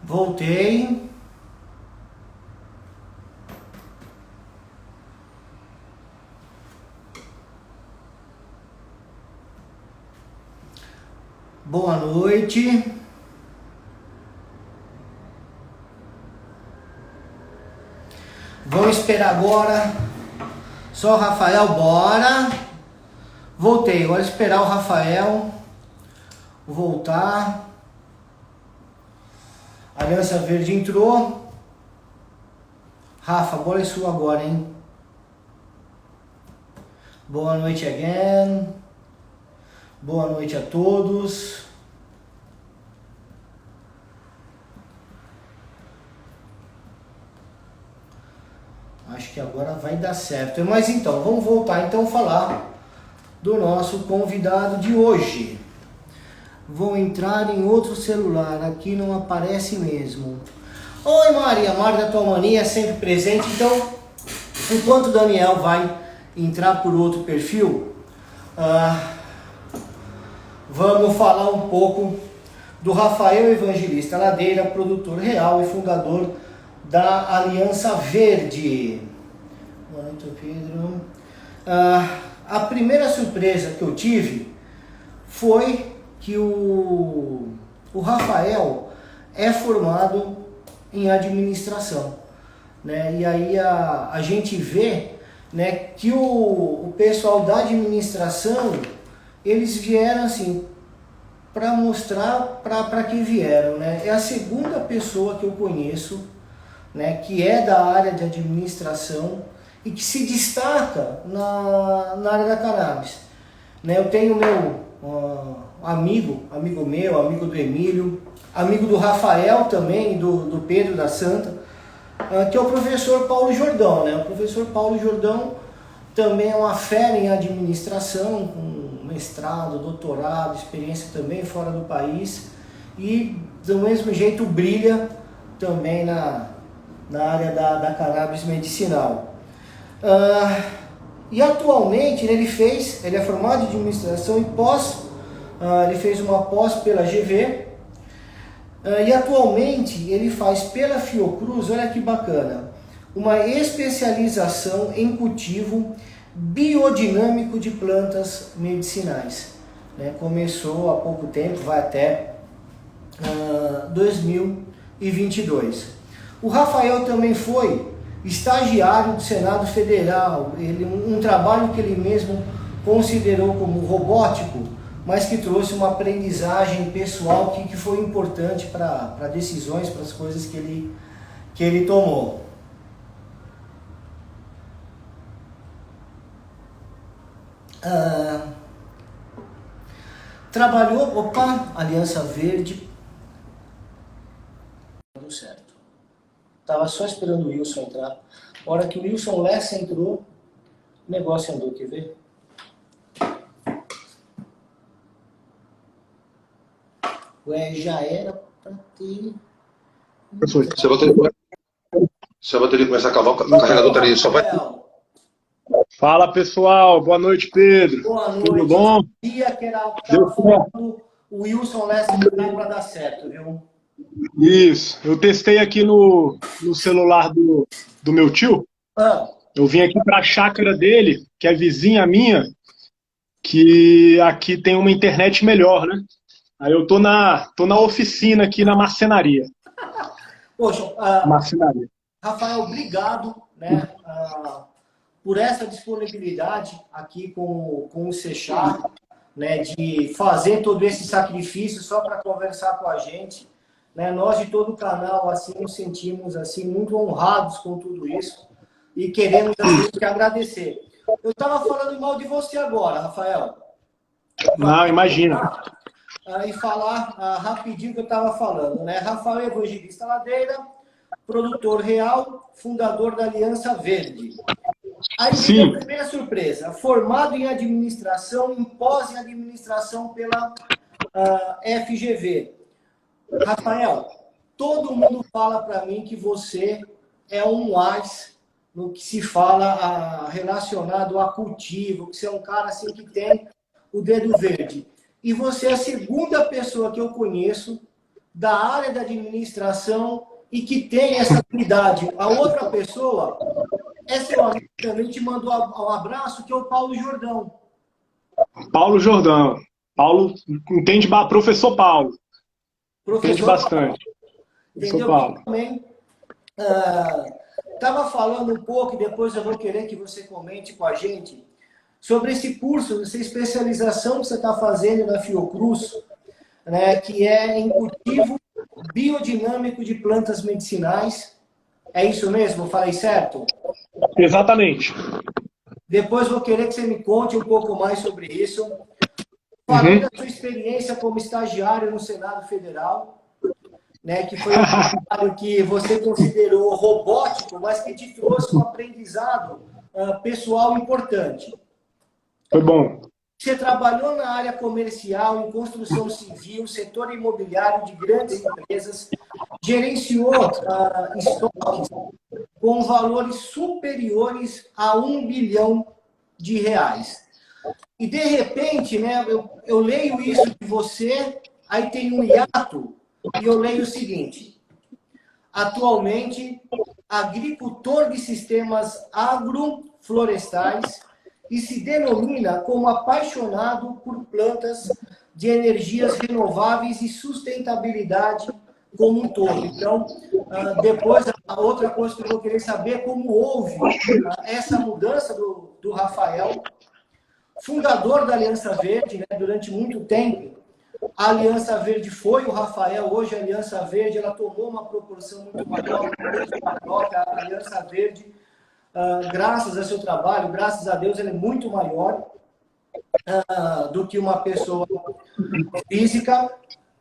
Voltei. Boa noite. Vamos esperar agora. Só o Rafael, bora. Voltei, agora esperar o Rafael voltar. Aliança Verde entrou. Rafa, a bola é sua agora, hein? Boa noite again. Boa noite a todos. Acho que agora vai dar certo. Mas então, vamos voltar então a falar do nosso convidado de hoje. Vou entrar em outro celular, aqui não aparece mesmo. Oi Maria, Maria da Tua Mania, sempre presente. Então, enquanto o Daniel vai entrar por outro perfil, vamos falar um pouco do Rafael Evangelista Ladeira, produtor real e fundador da Aliança Verde. Boa noite, Pedro. A primeira surpresa que eu tive foi que o Rafael é formado em administração, né? E aí a gente vê, né, que o pessoal da administração, eles vieram assim para mostrar para que vieram, né? É a segunda pessoa que eu conheço, né, que é da área de administração e que se destaca na área da cannabis, né? Eu tenho meu amigo meu, amigo do Emílio, amigo do Rafael também, do Pedro da Santa, que é o professor Paulo Jordão, né? O professor Paulo Jordão também é uma fera em administração, com mestrado, doutorado, experiência também fora do país, e do mesmo jeito brilha também na área da cannabis medicinal. E atualmente ele é formado em administração e ele fez uma pós pela GV, e atualmente ele faz pela Fiocruz, olha que bacana, uma especialização em cultivo biodinâmico de plantas medicinais, né? Começou há pouco tempo, vai até 2022. O Rafael também foi estagiário do Senado Federal, um trabalho que ele mesmo considerou como robótico, mas que trouxe uma aprendizagem pessoal que foi importante para decisões, para as coisas que ele tomou. Trabalhou, Aliança Verde, deu certo. Tava só esperando o Wilson entrar. A hora que o Wilson Lessa entrou, o negócio andou, quer ver? Ué, já era para ter... Se a bateria começar a acabar, o carregador estaria só vai... Fala pessoal, boa noite Pedro. Boa noite. Tudo bom? Eu sabia que era falando o Wilson Lessa para dar certo, viu? Isso, eu testei aqui no celular do meu tio. Eu vim aqui para a chácara dele, que é vizinha minha, que aqui tem uma internet melhor, né? Aí eu tô na oficina aqui na marcenaria. Poxa, marcenaria. Rafael, obrigado, né, por essa disponibilidade aqui com o Sechar, né, de fazer todo esse sacrifício só para conversar com a gente, né? Nós de todo o canal assim nos sentimos assim muito honrados com tudo isso e queremos assim, te agradecer. Eu estava falando mal de você agora, Rafael. Não, imagina. E falar rapidinho que eu estava falando, né? Rafael Evangelista Ladeira, produtor real, fundador da Aliança Verde. Aí vem a primeira surpresa, formado em administração, em pós em administração pela FGV. Rafael, todo mundo fala para mim que você é um ás no que se fala relacionado a cultivo, que você é um cara assim que tem o dedo verde. e você é a segunda pessoa que eu conheço da área da administração e que tem essa habilidade. A outra pessoa é seu amigo também, te mandou um abraço, que é o Paulo Jordão. Paulo Jordão. Paulo entende, professor Paulo. Entende bastante. Entendeu? Paulo. Também estava falando um pouco, e depois eu vou querer que você comente com a gente, sobre esse curso, essa especialização que você está fazendo na Fiocruz, né, que é em cultivo biodinâmico de plantas medicinais. É isso mesmo? Falei certo? Exatamente. Depois vou querer que você me conte um pouco mais sobre isso. Falei da sua experiência como estagiário no Senado Federal, né, que foi um trabalho que você considerou robótico, mas que te trouxe um aprendizado pessoal importante. Foi bom. Você trabalhou na área comercial, em construção civil, setor imobiliário de grandes empresas, gerenciou estoques com valores superiores a R$1 bilhão. E, de repente, né, eu leio isso de você, aí tem um hiato, e eu leio o seguinte: atualmente, agricultor de sistemas agroflorestais, e se denomina como apaixonado por plantas de energias renováveis e sustentabilidade como um todo. Então, depois, a outra coisa que eu vou querer saber é como houve essa mudança do Rafael, fundador da Aliança Verde, né, durante muito tempo. A Aliança Verde foi o Rafael, hoje a Aliança Verde ela tomou uma proporção muito maior, a Aliança Verde, graças ao seu trabalho, graças a Deus, ele é muito maior do que uma pessoa física,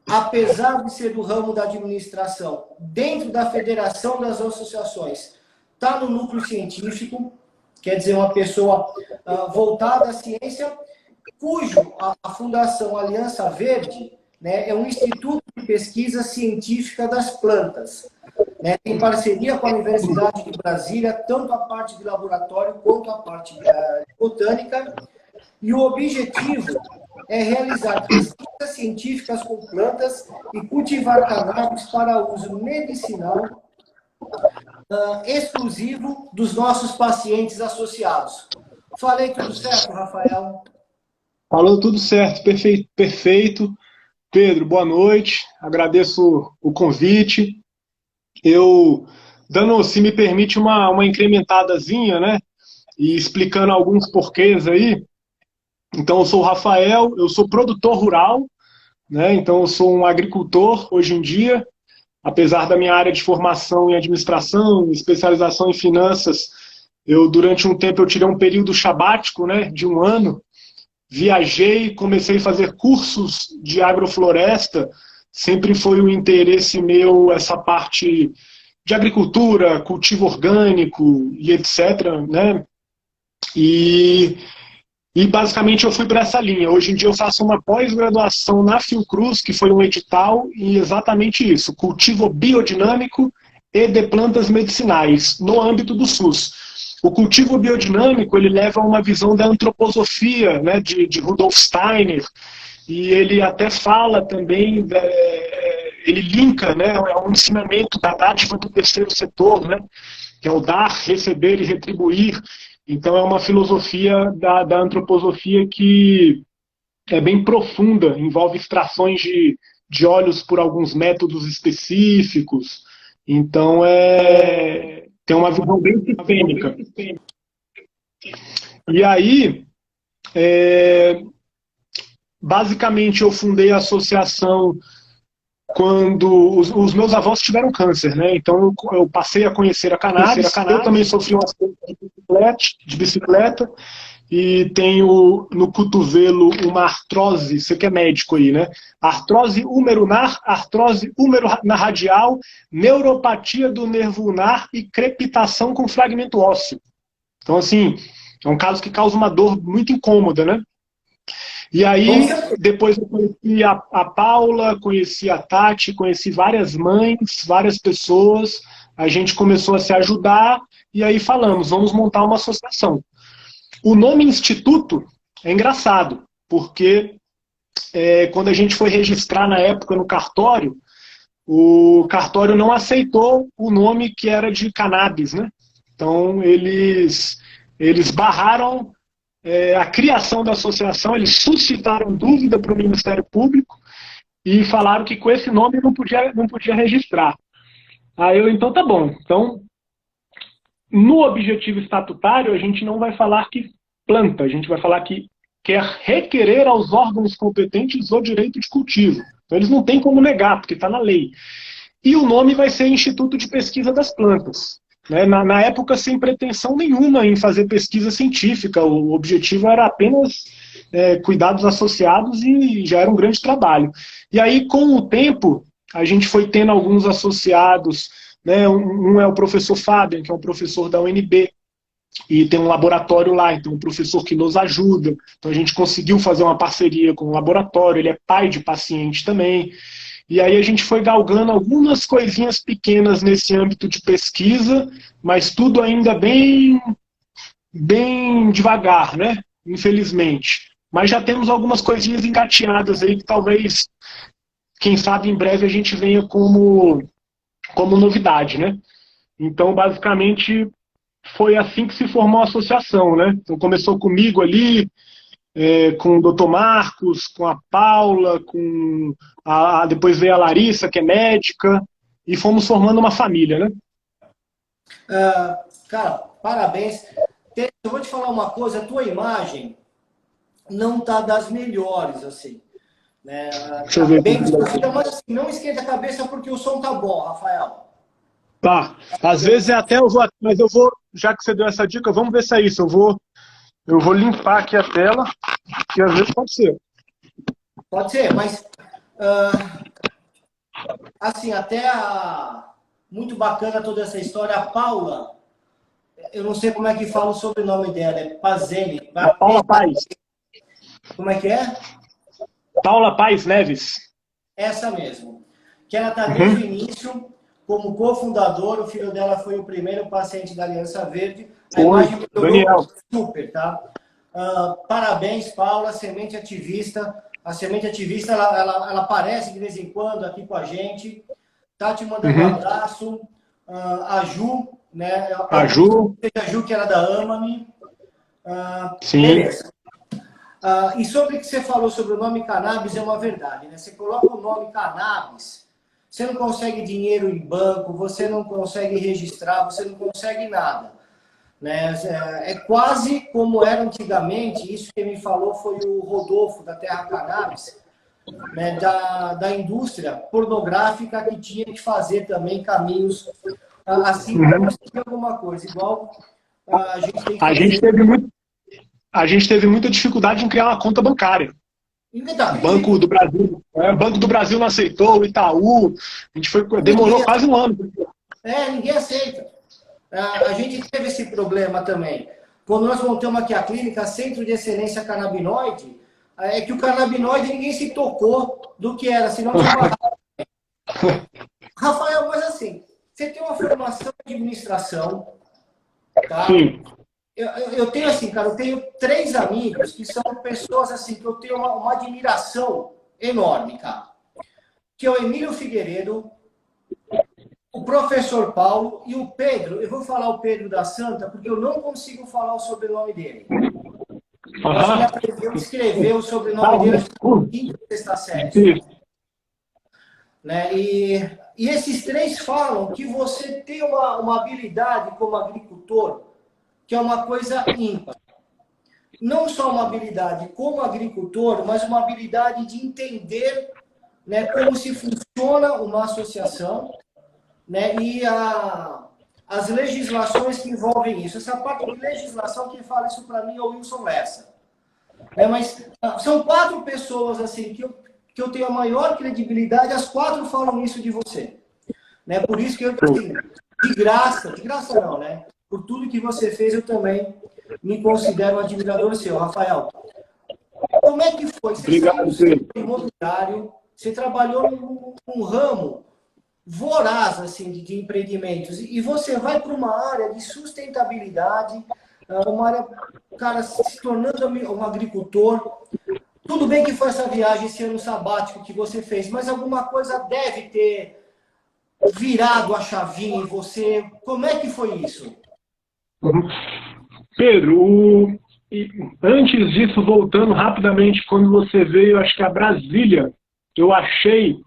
apesar de ser do ramo da administração, dentro da Federação das Associações, está no núcleo científico, quer dizer, uma pessoa voltada à ciência, cujo a Fundação Aliança Verde, né, é um instituto de pesquisa científica das plantas, né, em parceria com a Universidade de Brasília, tanto a parte de laboratório quanto a parte botânica, e o objetivo é realizar pesquisas científicas com plantas e cultivar cannabis para uso medicinal exclusivo dos nossos pacientes associados. Falei tudo certo, Rafael? Falou tudo certo, perfeito, perfeito. Pedro, boa noite, agradeço o convite. Eu, dando, se me permite, uma incrementadazinha, né, e explicando alguns porquês aí. Então, eu sou o Rafael, eu sou produtor rural, né, então eu sou um agricultor hoje em dia, apesar da minha área de formação em administração, especialização em finanças. Durante um tempo, eu tirei um período sabático, né, de 1 ano, viajei, comecei a fazer cursos de agrofloresta, sempre foi um interesse meu essa parte de agricultura, cultivo orgânico e etc., né? E basicamente eu fui para essa linha. Hoje em dia eu faço uma pós-graduação na Fiocruz, que foi um edital, e exatamente isso, cultivo biodinâmico e de plantas medicinais, no âmbito do SUS. O cultivo biodinâmico, ele leva a uma visão da antroposofia, né, de Rudolf Steiner, e ele até fala também, ele linka, né, é um ensinamento da dádiva do terceiro setor, né, que é o dar, receber e retribuir. Então é uma filosofia da antroposofia que é bem profunda, envolve extrações de óleos por alguns métodos específicos. Então tem uma visão bem sistêmica. E aí, basicamente eu fundei a associação quando os meus avós tiveram câncer, né? Então eu passei a conhecer a cannabis. Eu também sofri um acidente de bicicleta e tenho no cotovelo uma artrose, você que é médico aí, né? Artrose úmero-ulnar, artrose úmero-radial, neuropatia do nervo ulnar e crepitação com fragmento ósseo. Então, assim, é um caso que causa uma dor muito incômoda, né? E aí, depois eu conheci a Paula, conheci a Tati, conheci várias mães, várias pessoas, a gente começou a se ajudar e aí falamos, vamos montar uma associação. O nome Instituto é engraçado, porque quando a gente foi registrar na época no cartório, o cartório não aceitou o nome que era de cannabis, né? Então, eles barraram a criação da associação, eles suscitaram dúvida para o Ministério Público e falaram que com esse nome não podia registrar. Aí eu, então tá bom. Então, no objetivo estatutário, a gente não vai falar que planta, a gente vai falar que quer requerer aos órgãos competentes o direito de cultivo. Então eles não têm como negar, porque está na lei. E o nome vai ser Instituto de Pesquisa das Plantas. Né? Na época, sem pretensão nenhuma em fazer pesquisa científica, o objetivo era apenas cuidados associados e já era um grande trabalho. E aí, com o tempo, a gente foi tendo alguns associados, né? Um é o professor Fabian, que é um professor da UNB, e tem um laboratório lá, então um professor que nos ajuda. Então a gente conseguiu fazer uma parceria com o laboratório, ele é pai de paciente também. E aí a gente foi galgando algumas coisinhas pequenas nesse âmbito de pesquisa, mas tudo ainda bem devagar, né? Infelizmente. Mas já temos algumas coisinhas engateadas aí que talvez, quem sabe em breve a gente venha como novidade, né? Então, basicamente, foi assim que se formou a associação, né? Então começou comigo ali, com o Dr. Marcos, com a Paula, depois veio a Larissa, que é médica, e fomos formando uma família, né? Cara, parabéns. Eu vou te falar uma coisa, a tua imagem não tá das melhores, assim. Né? Deixa eu ver. Bem discutida, mas assim, não esquenta a cabeça porque o som tá bom, Rafael. Tá. Às vezes mas eu vou, já que você deu essa dica, vamos ver se é isso. Eu vou limpar aqui a tela, que às vezes pode ser. Pode ser, mas assim, muito bacana toda essa história. A Paula, eu não sei como é que fala o sobrenome dela, é Pazelli. A Paula Paes. Como é que é? Paula Paes Neves. Essa mesmo. Que ela está desde o início, como cofundador, o filho dela foi o primeiro paciente da Aliança Verde. A imagem Daniel. Super, tá? Parabéns, Paula, semente ativista. A semente ativista, ela aparece de vez em quando aqui com a gente. Tá te mandando um abraço. A Ju, né? A Ju, que era da Amami. sim. Beleza. E sobre o que você falou sobre o nome cannabis, é uma verdade, né? Você coloca o nome cannabis, você não consegue dinheiro em banco, você não consegue registrar, você não consegue nada. Né? É quase como era antigamente, isso que me falou foi o Rodolfo, da Terra Cannabis, né? da indústria pornográfica que tinha que fazer também caminhos assim para conseguir alguma coisa. Igual a gente tem que A gente teve muita dificuldade em criar uma conta bancária. Banco do Brasil não aceitou, o Itaú, demorou quase um ano. Ninguém aceita. A gente teve esse problema também. Quando nós montamos aqui a clínica, Centro de Excelência Canabinoide, é que o canabinoide ninguém se tocou do que era, senão tinha uma... Rafael, mas assim, você tem uma formação de administração, tá? Sim. Eu tenho assim, cara, eu tenho 3 amigos que são pessoas assim, que eu tenho uma admiração enorme, cara. Que é o Emílio Figueiredo, o professor Paulo e o Pedro. Eu vou falar o Pedro da Santa, porque eu não consigo falar o sobrenome dele. Ele aprendeu a escrever o sobrenome dele na quinta ou sexta série. Né? E esses 3 falam que você tem uma habilidade como agricultor, que é uma coisa ímpar. Não só uma habilidade como agricultor, mas uma habilidade de entender, né, como se funciona uma associação, né, e as legislações que envolvem isso. Essa parte de legislação, quem fala isso para mim é o Wilson Lessa. Né, mas são 4 pessoas assim que eu tenho a maior credibilidade, as 4 falam isso de você. Né, por isso que eu, assim, de graça não, né? Por tudo que você fez, eu também me considero um admirador seu, Rafael. Como é que foi? Você saiu do setor imobiliário, você trabalhou num ramo voraz assim, de empreendimentos, e você vai para uma área de sustentabilidade, uma área, cara, se tornando um agricultor. Tudo bem que foi essa viagem, esse ano sabático que você fez, mas alguma coisa deve ter virado a chavinha em você. Como é que foi isso? Uhum. Pedro, antes disso, voltando rapidamente, quando você veio, acho que a Brasília, eu achei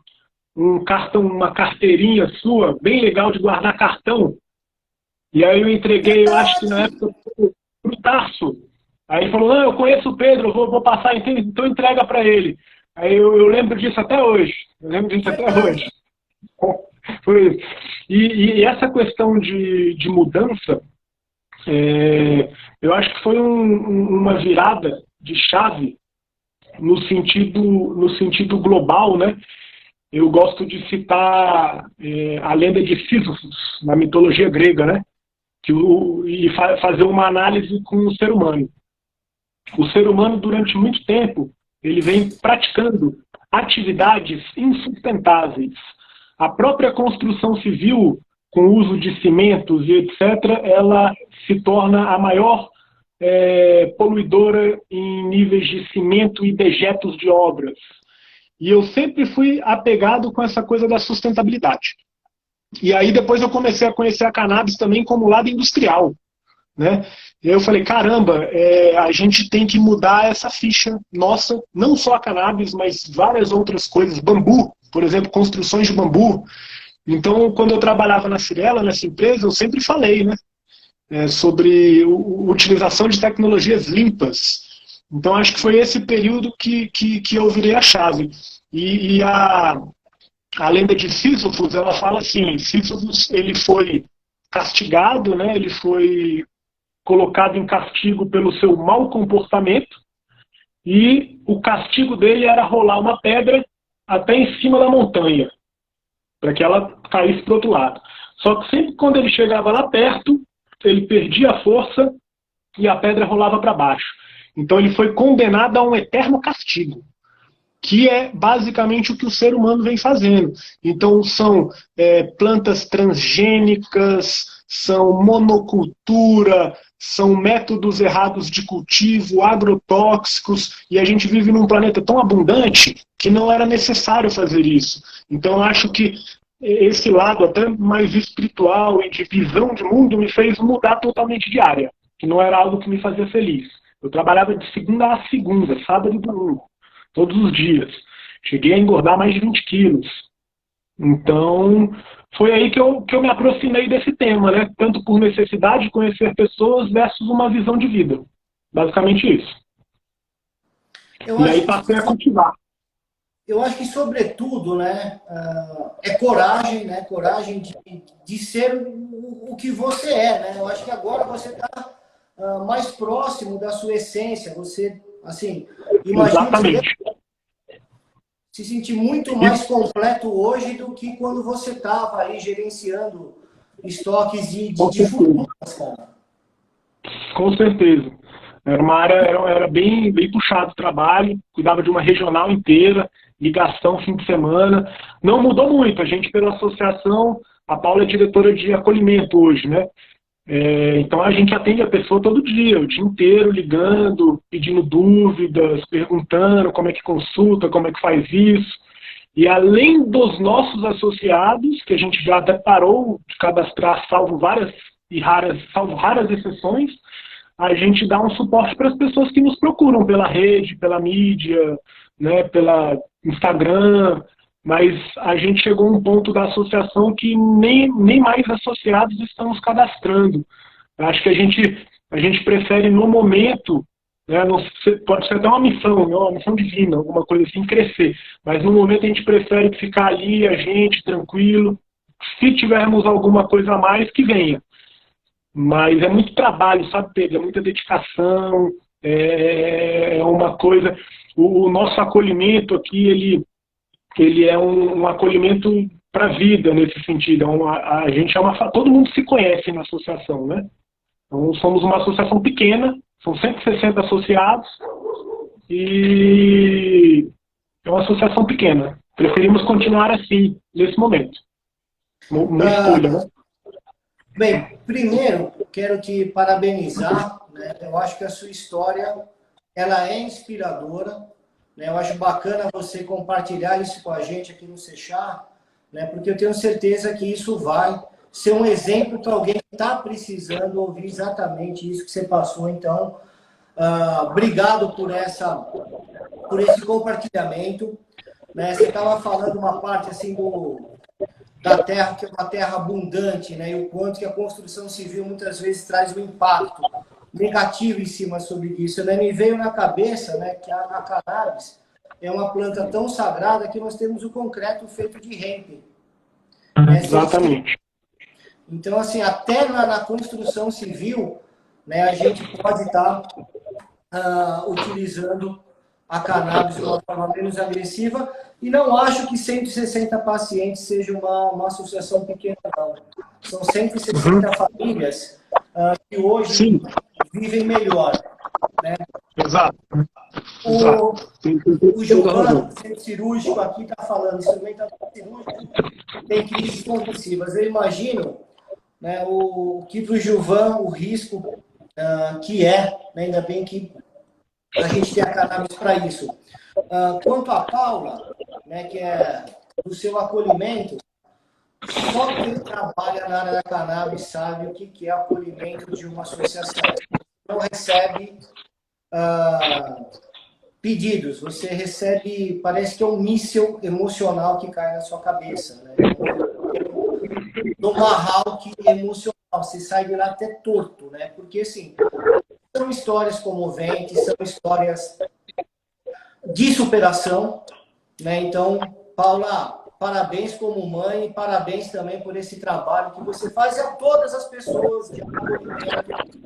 um cartão, uma carteirinha sua, bem legal de guardar cartão. E aí eu entreguei, eu acho que na época, pro Tarso. Aí ele falou, não, eu conheço o Pedro, eu vou passar, então entrega para ele. Aí eu lembro disso até hoje. Eu lembro disso até hoje. Foi isso. E essa questão de mudança, eu acho que foi uma virada de chave no sentido global, né? Eu gosto de citar a lenda de Sísifos, na mitologia grega, né? Fazer uma análise com o ser humano. O ser humano, durante muito tempo, ele vem praticando atividades insustentáveis. A própria construção civil, com o uso de cimentos e etc., ela se torna a maior poluidora em níveis de cimento e dejetos de obras. E eu sempre fui apegado com essa coisa da sustentabilidade. E aí depois eu comecei a conhecer a cannabis também como lado industrial, né? E aí eu falei, caramba, a gente tem que mudar essa ficha nossa, não só a cannabis, mas várias outras coisas, bambu, por exemplo, construções de bambu. Então, quando eu trabalhava na Cirela, nessa empresa, eu sempre falei, né, sobre utilização de tecnologias limpas. Então, acho que foi esse período que eu virei a chave. E a lenda de Sísifos, ela fala assim, Sísifos, ele foi castigado, né, ele foi colocado em castigo pelo seu mau comportamento, e o castigo dele era rolar uma pedra até em cima da montanha, para que ela caísse para o outro lado. Só que sempre quando ele chegava lá perto, ele perdia a força e a pedra rolava para baixo. Então ele foi condenado a um eterno castigo, que é basicamente o que o ser humano vem fazendo. Então são plantas transgênicas, são monocultura, são métodos errados de cultivo, agrotóxicos, e a gente vive num planeta tão abundante que não era necessário fazer isso. Então acho que esse lado até mais espiritual e de visão de mundo me fez mudar totalmente de área, que não era algo que me fazia feliz. Eu trabalhava de segunda a segunda, sábado e domingo, todos os dias. Cheguei a engordar mais de 20 quilos. Então, foi aí que eu me aproximei desse tema, né? Tanto por necessidade de conhecer pessoas versus uma visão de vida. Basicamente isso. E aí passei a cultivar. Eu acho que, sobretudo, né, é coragem, né? Coragem de ser o que você é, né? Eu acho que agora você está mais próximo da sua essência. Você, assim, imagino que você se sentir muito mais completo hoje do que quando você estava aí gerenciando estoques de frutas, cara. Com certeza. Era uma área, era bem puxado o trabalho, cuidava de uma regional inteira, ligação fim de semana. Não mudou muito, a gente pela associação, a Paula é diretora de acolhimento hoje, né? Então a gente atende a pessoa todo dia, o dia inteiro, ligando, pedindo dúvidas, perguntando como é que consulta, como é que faz isso. E além dos nossos associados, que a gente já até parou de cadastrar, salvo raras exceções, a gente dá um suporte para as pessoas que nos procuram pela rede, pela mídia, né, pela Instagram, mas a gente chegou a um ponto da associação que nem mais associados estamos cadastrando. Acho que a gente prefere no momento, né, pode ser até uma missão divina, alguma coisa assim, crescer, mas no momento a gente prefere ficar ali, a gente, tranquilo. Se tivermos alguma coisa a mais, que venha. Mas é muito trabalho, sabe, Pedro? É muita dedicação, é uma coisa... O nosso acolhimento aqui, ele é um acolhimento para a vida, nesse sentido. A gente todo mundo se conhece na associação, né? Então, somos uma associação pequena, são 160 associados, e é uma associação pequena. Preferimos continuar assim, nesse momento. Uma escolha, né? Bem, primeiro, quero te parabenizar, né? Eu acho que a sua história, ela é inspiradora. né? Eu acho bacana você compartilhar isso com a gente aqui no Sechá, né? Porque eu tenho certeza que isso vai ser um exemplo para alguém que está precisando ouvir exatamente isso que você passou. Então, obrigado por esse compartilhamento, né? Você estava falando uma parte assim da terra, que é uma terra abundante, né? E o quanto que a construção civil muitas vezes traz um impacto negativo em cima sobre isso, né? Me veio na cabeça, né, que a cannabis é uma planta tão sagrada que nós temos o concreto feito de hemp. Né? Exatamente. Então, assim, até na construção civil, né, a gente pode estar utilizando a cannabis de uma forma menos agressiva, e não acho que 160 pacientes seja uma associação pequena, não. São 160 famílias que hoje Sim. vivem melhor. Né? Exato. O Giovanni, centro cirúrgico, aqui está falando, instrumental cirúrgico tem crises convulsivas. Eu imagino, né, que para o Gilvan o risco que é, né, ainda bem que a gente tem a cannabis para isso. Quanto a Paula, né, que é do seu acolhimento, só quem trabalha na área da cannabis sabe o que é acolhimento de uma associação. Não recebe pedidos, você recebe, parece que é um míssil emocional que cai na sua cabeça. Né? No Mahawk emocional, você sai de lá até torto, né? Porque, assim, são histórias comoventes, são histórias de superação, né? Então, Paula, parabéns como mãe, parabéns também por esse trabalho que você faz, e a todas as pessoas de acolhimento,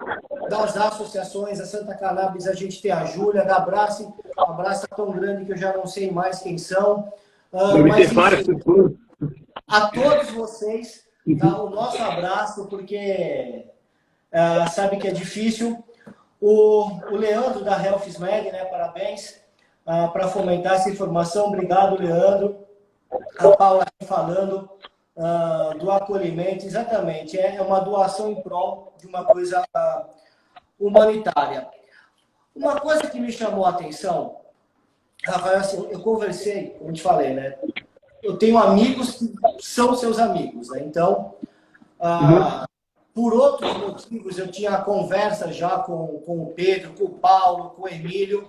das associações, a Santa Cannabis, a gente tem a Júlia, da Abraço, a Abraço é tão grande que eu já não sei mais quem são, mas enfim, a todos vocês, tá, o nosso abraço, porque sabe que é difícil. O Leandro da Health Mag, né, parabéns para fomentar essa informação, obrigado, Leandro. A Paula falando do acolhimento, exatamente, é uma doação em prol de uma coisa humanitária. Uma coisa que me chamou a atenção, Rafael, assim, eu conversei, como eu te falei, né? Eu tenho amigos que são seus amigos, né? Então, por outros motivos, eu tinha conversa já com o Pedro, com o Paulo, com o Emílio,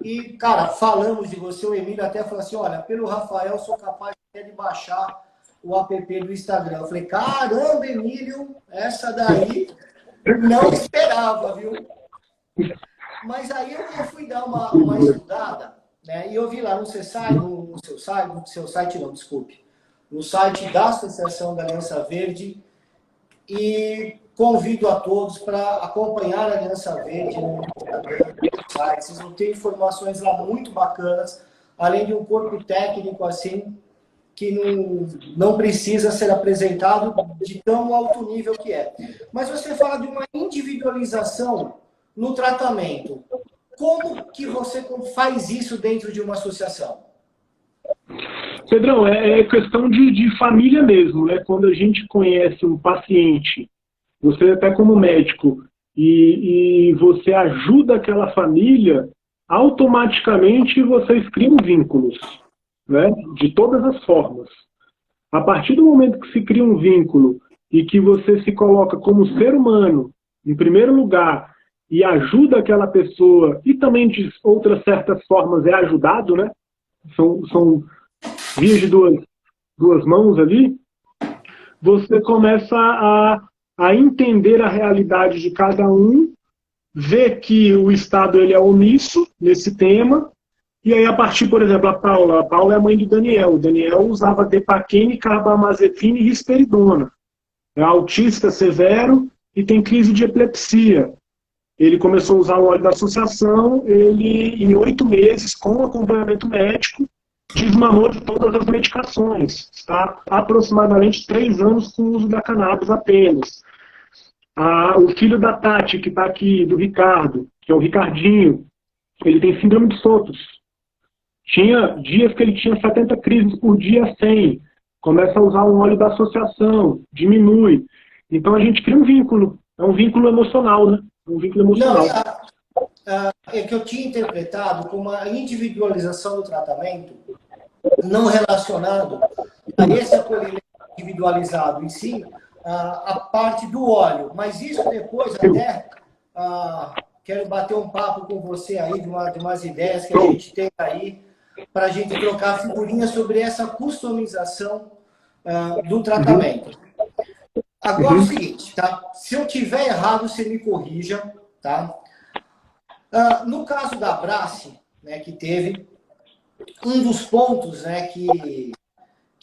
e, cara, falamos de você, o Emílio até falou assim, olha, pelo Rafael, eu sou capaz até de baixar o app do Instagram. Eu falei, caramba, Emílio, essa daí não esperava, viu? Mas aí eu fui dar uma estudada, né? E eu vi lá no seu site, no site da Associação da Aliança Verde, e convido a todos para acompanhar a Aliança Verde no site. Vocês vão ter informações lá muito bacanas, além de um corpo técnico assim, que não precisa ser apresentado de tão alto nível que é. Mas você fala de uma individualização no tratamento. Como que você faz isso dentro de uma associação? Pedrão, é questão de família mesmo, né? Quando a gente conhece um paciente, você até como médico, e você ajuda aquela família, automaticamente vocês criam vínculos, né? De todas as formas. A partir do momento que se cria um vínculo e que você se coloca como ser humano, em primeiro lugar, e ajuda aquela pessoa, e também de outras certas formas é ajudado, né? São vias de duas mãos ali, você começa a entender a realidade de cada um, ver que o Estado ele é omisso nesse tema, e aí a partir, por exemplo, a Paula é a mãe do Daniel. O Daniel usava Depaquene, carbamazepina e risperidona. É autista severo e tem crise de epilepsia. Ele começou a usar o óleo da associação, ele, em 8 meses, com acompanhamento médico, desmamou de todas as medicações. Está aproximadamente 3 anos com o uso da cannabis apenas. O filho da Tati, que está aqui, do Ricardo, que é o Ricardinho, ele tem síndrome de Sotos. Tinha dias que ele tinha 70 crises por dia, 100. Começa a usar um óleo da associação, diminui. Então a gente cria um vínculo. É um vínculo emocional, né? Um vínculo emocional. é que eu tinha interpretado como a individualização do tratamento, não relacionado a esse acolhimento individualizado, em si, a parte do óleo. Mas isso depois, até quero bater um papo com você aí de umas ideias que a gente tem aí, para a gente trocar figurinhas sobre essa customização do tratamento. Agora é o seguinte, tá? Se eu tiver errado, você me corrija, tá? No caso da Abrace, né, que teve, um dos pontos, né, que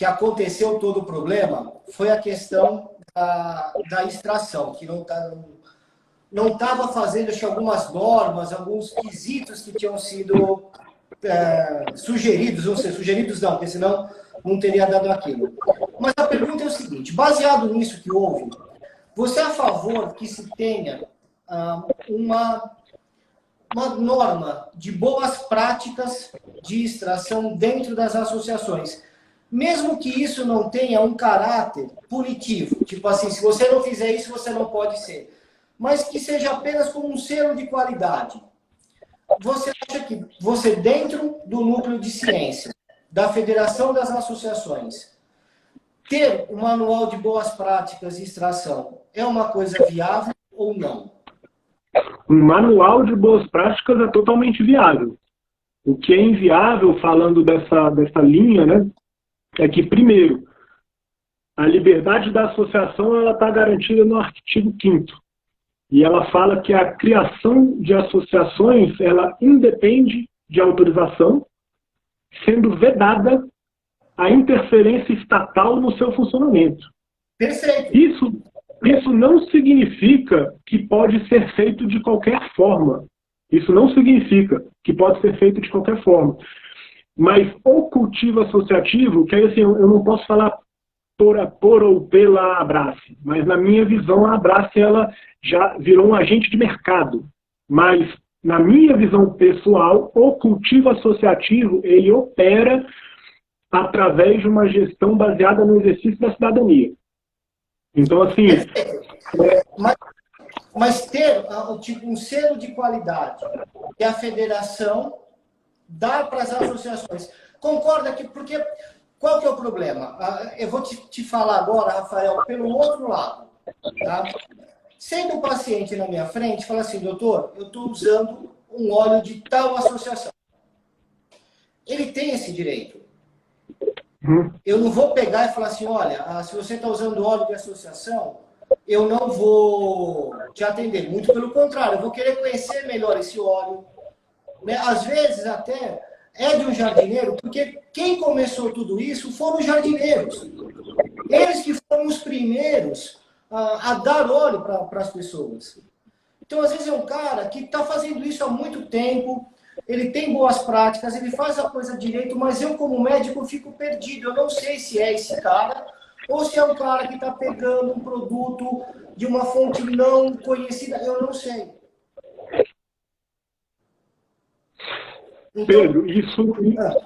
aconteceu todo o problema foi a questão da extração, que não estava fazendo, acho, algumas normas, alguns quesitos que tinham sido sugeridos, não sei, sugeridos não, porque senão não teria dado aquilo. Mas a pergunta é o seguinte, baseado nisso que houve, você é a favor que se tenha uma norma de boas práticas de extração dentro das associações, mesmo que isso não tenha um caráter punitivo, tipo assim, se você não fizer isso, você não pode ser, mas que seja apenas como um selo de qualidade? Você acha que você, dentro do núcleo de ciência, da Federação das Associações, ter um manual de boas práticas de extração é uma coisa viável ou não? Um manual de boas práticas é totalmente viável. O que é inviável, falando dessa linha, né, é que, primeiro, a liberdade da associação está garantida no artigo 5º. E ela fala que a criação de associações ela independe de autorização, sendo vedada a interferência estatal no seu funcionamento. Perfeito. Isso não significa que pode ser feito de qualquer forma. Isso não significa que pode ser feito de qualquer forma. Mas o cultivo associativo, que aí assim, eu não posso falar por ou pela Abrace, mas na minha visão a Abrace ela já virou um agente de mercado. Mas na minha visão pessoal, o cultivo associativo ele opera através de uma gestão baseada no exercício da cidadania. Então, assim... Mas ter tipo, um selo de qualidade que a federação dá para as associações. Concorda que... Porque qual que é o problema? Eu vou te falar agora, Rafael, pelo outro lado. Tá? Sendo um paciente na minha frente, fala assim, doutor, eu estou usando um óleo de tal associação. Ele tem esse direito. Eu não vou pegar e falar assim, olha, se você está usando óleo de associação, eu não vou te atender. Muito pelo contrário, eu vou querer conhecer melhor esse óleo. Às vezes até é de um jardineiro, porque quem começou tudo isso foram os jardineiros. Eles que foram os primeiros a dar óleo para as pessoas. Então, às vezes é um cara que está fazendo isso há muito tempo, ele tem boas práticas, ele faz a coisa direito, mas eu, como médico, fico perdido. Eu não sei se é esse cara ou se é um cara que está pegando um produto de uma fonte não conhecida. Eu não sei. Então, Pedro, isso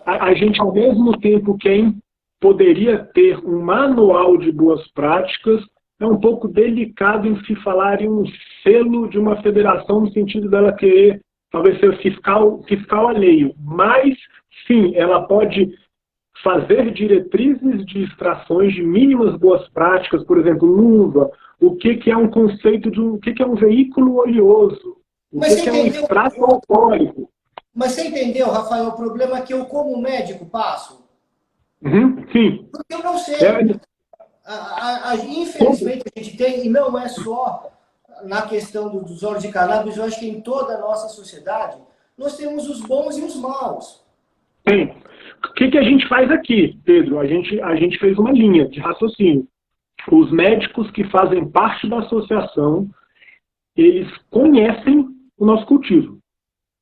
a gente, ao mesmo tempo, quem poderia ter um manual de boas práticas, é um pouco delicado em se falar em um selo de uma federação no sentido dela querer talvez ser fiscal alheio, mas sim, ela pode fazer diretrizes de extrações de mínimas boas práticas, por exemplo, luva, o que é um conceito de o que é um veículo oleoso, o que é um extrato alcoólico. Mas você entendeu, Rafael, o problema que eu, como médico, passo? Sim. Porque eu não sei. Infelizmente, a gente tem, e não é só na questão dos óleos de cannabis, eu acho que em toda a nossa sociedade, nós temos os bons e os maus. Sim. O que a gente faz aqui, Pedro? A gente fez uma linha de raciocínio. Os médicos que fazem parte da associação, eles conhecem o nosso cultivo.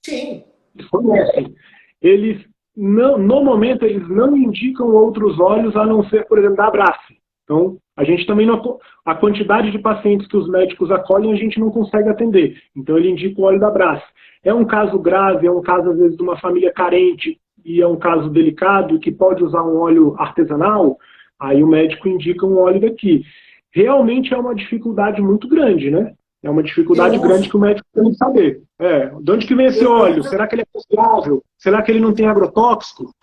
Sim. Eles conhecem. Eles, não, no momento, eles não indicam outros óleos a não ser, por exemplo, da Abrace. Então, a gente também não... A quantidade de pacientes que os médicos acolhem, a gente não consegue atender. Então, ele indica o óleo da Abrace. É um caso grave, é um caso, às vezes, de uma família carente, e é um caso delicado, que pode usar um óleo artesanal, aí o médico indica um óleo daqui. Realmente é uma dificuldade muito grande, né? É uma dificuldade grande que o médico tem que saber. De onde que vem esse óleo? Será que ele é confiável? Será que ele não tem agrotóxico?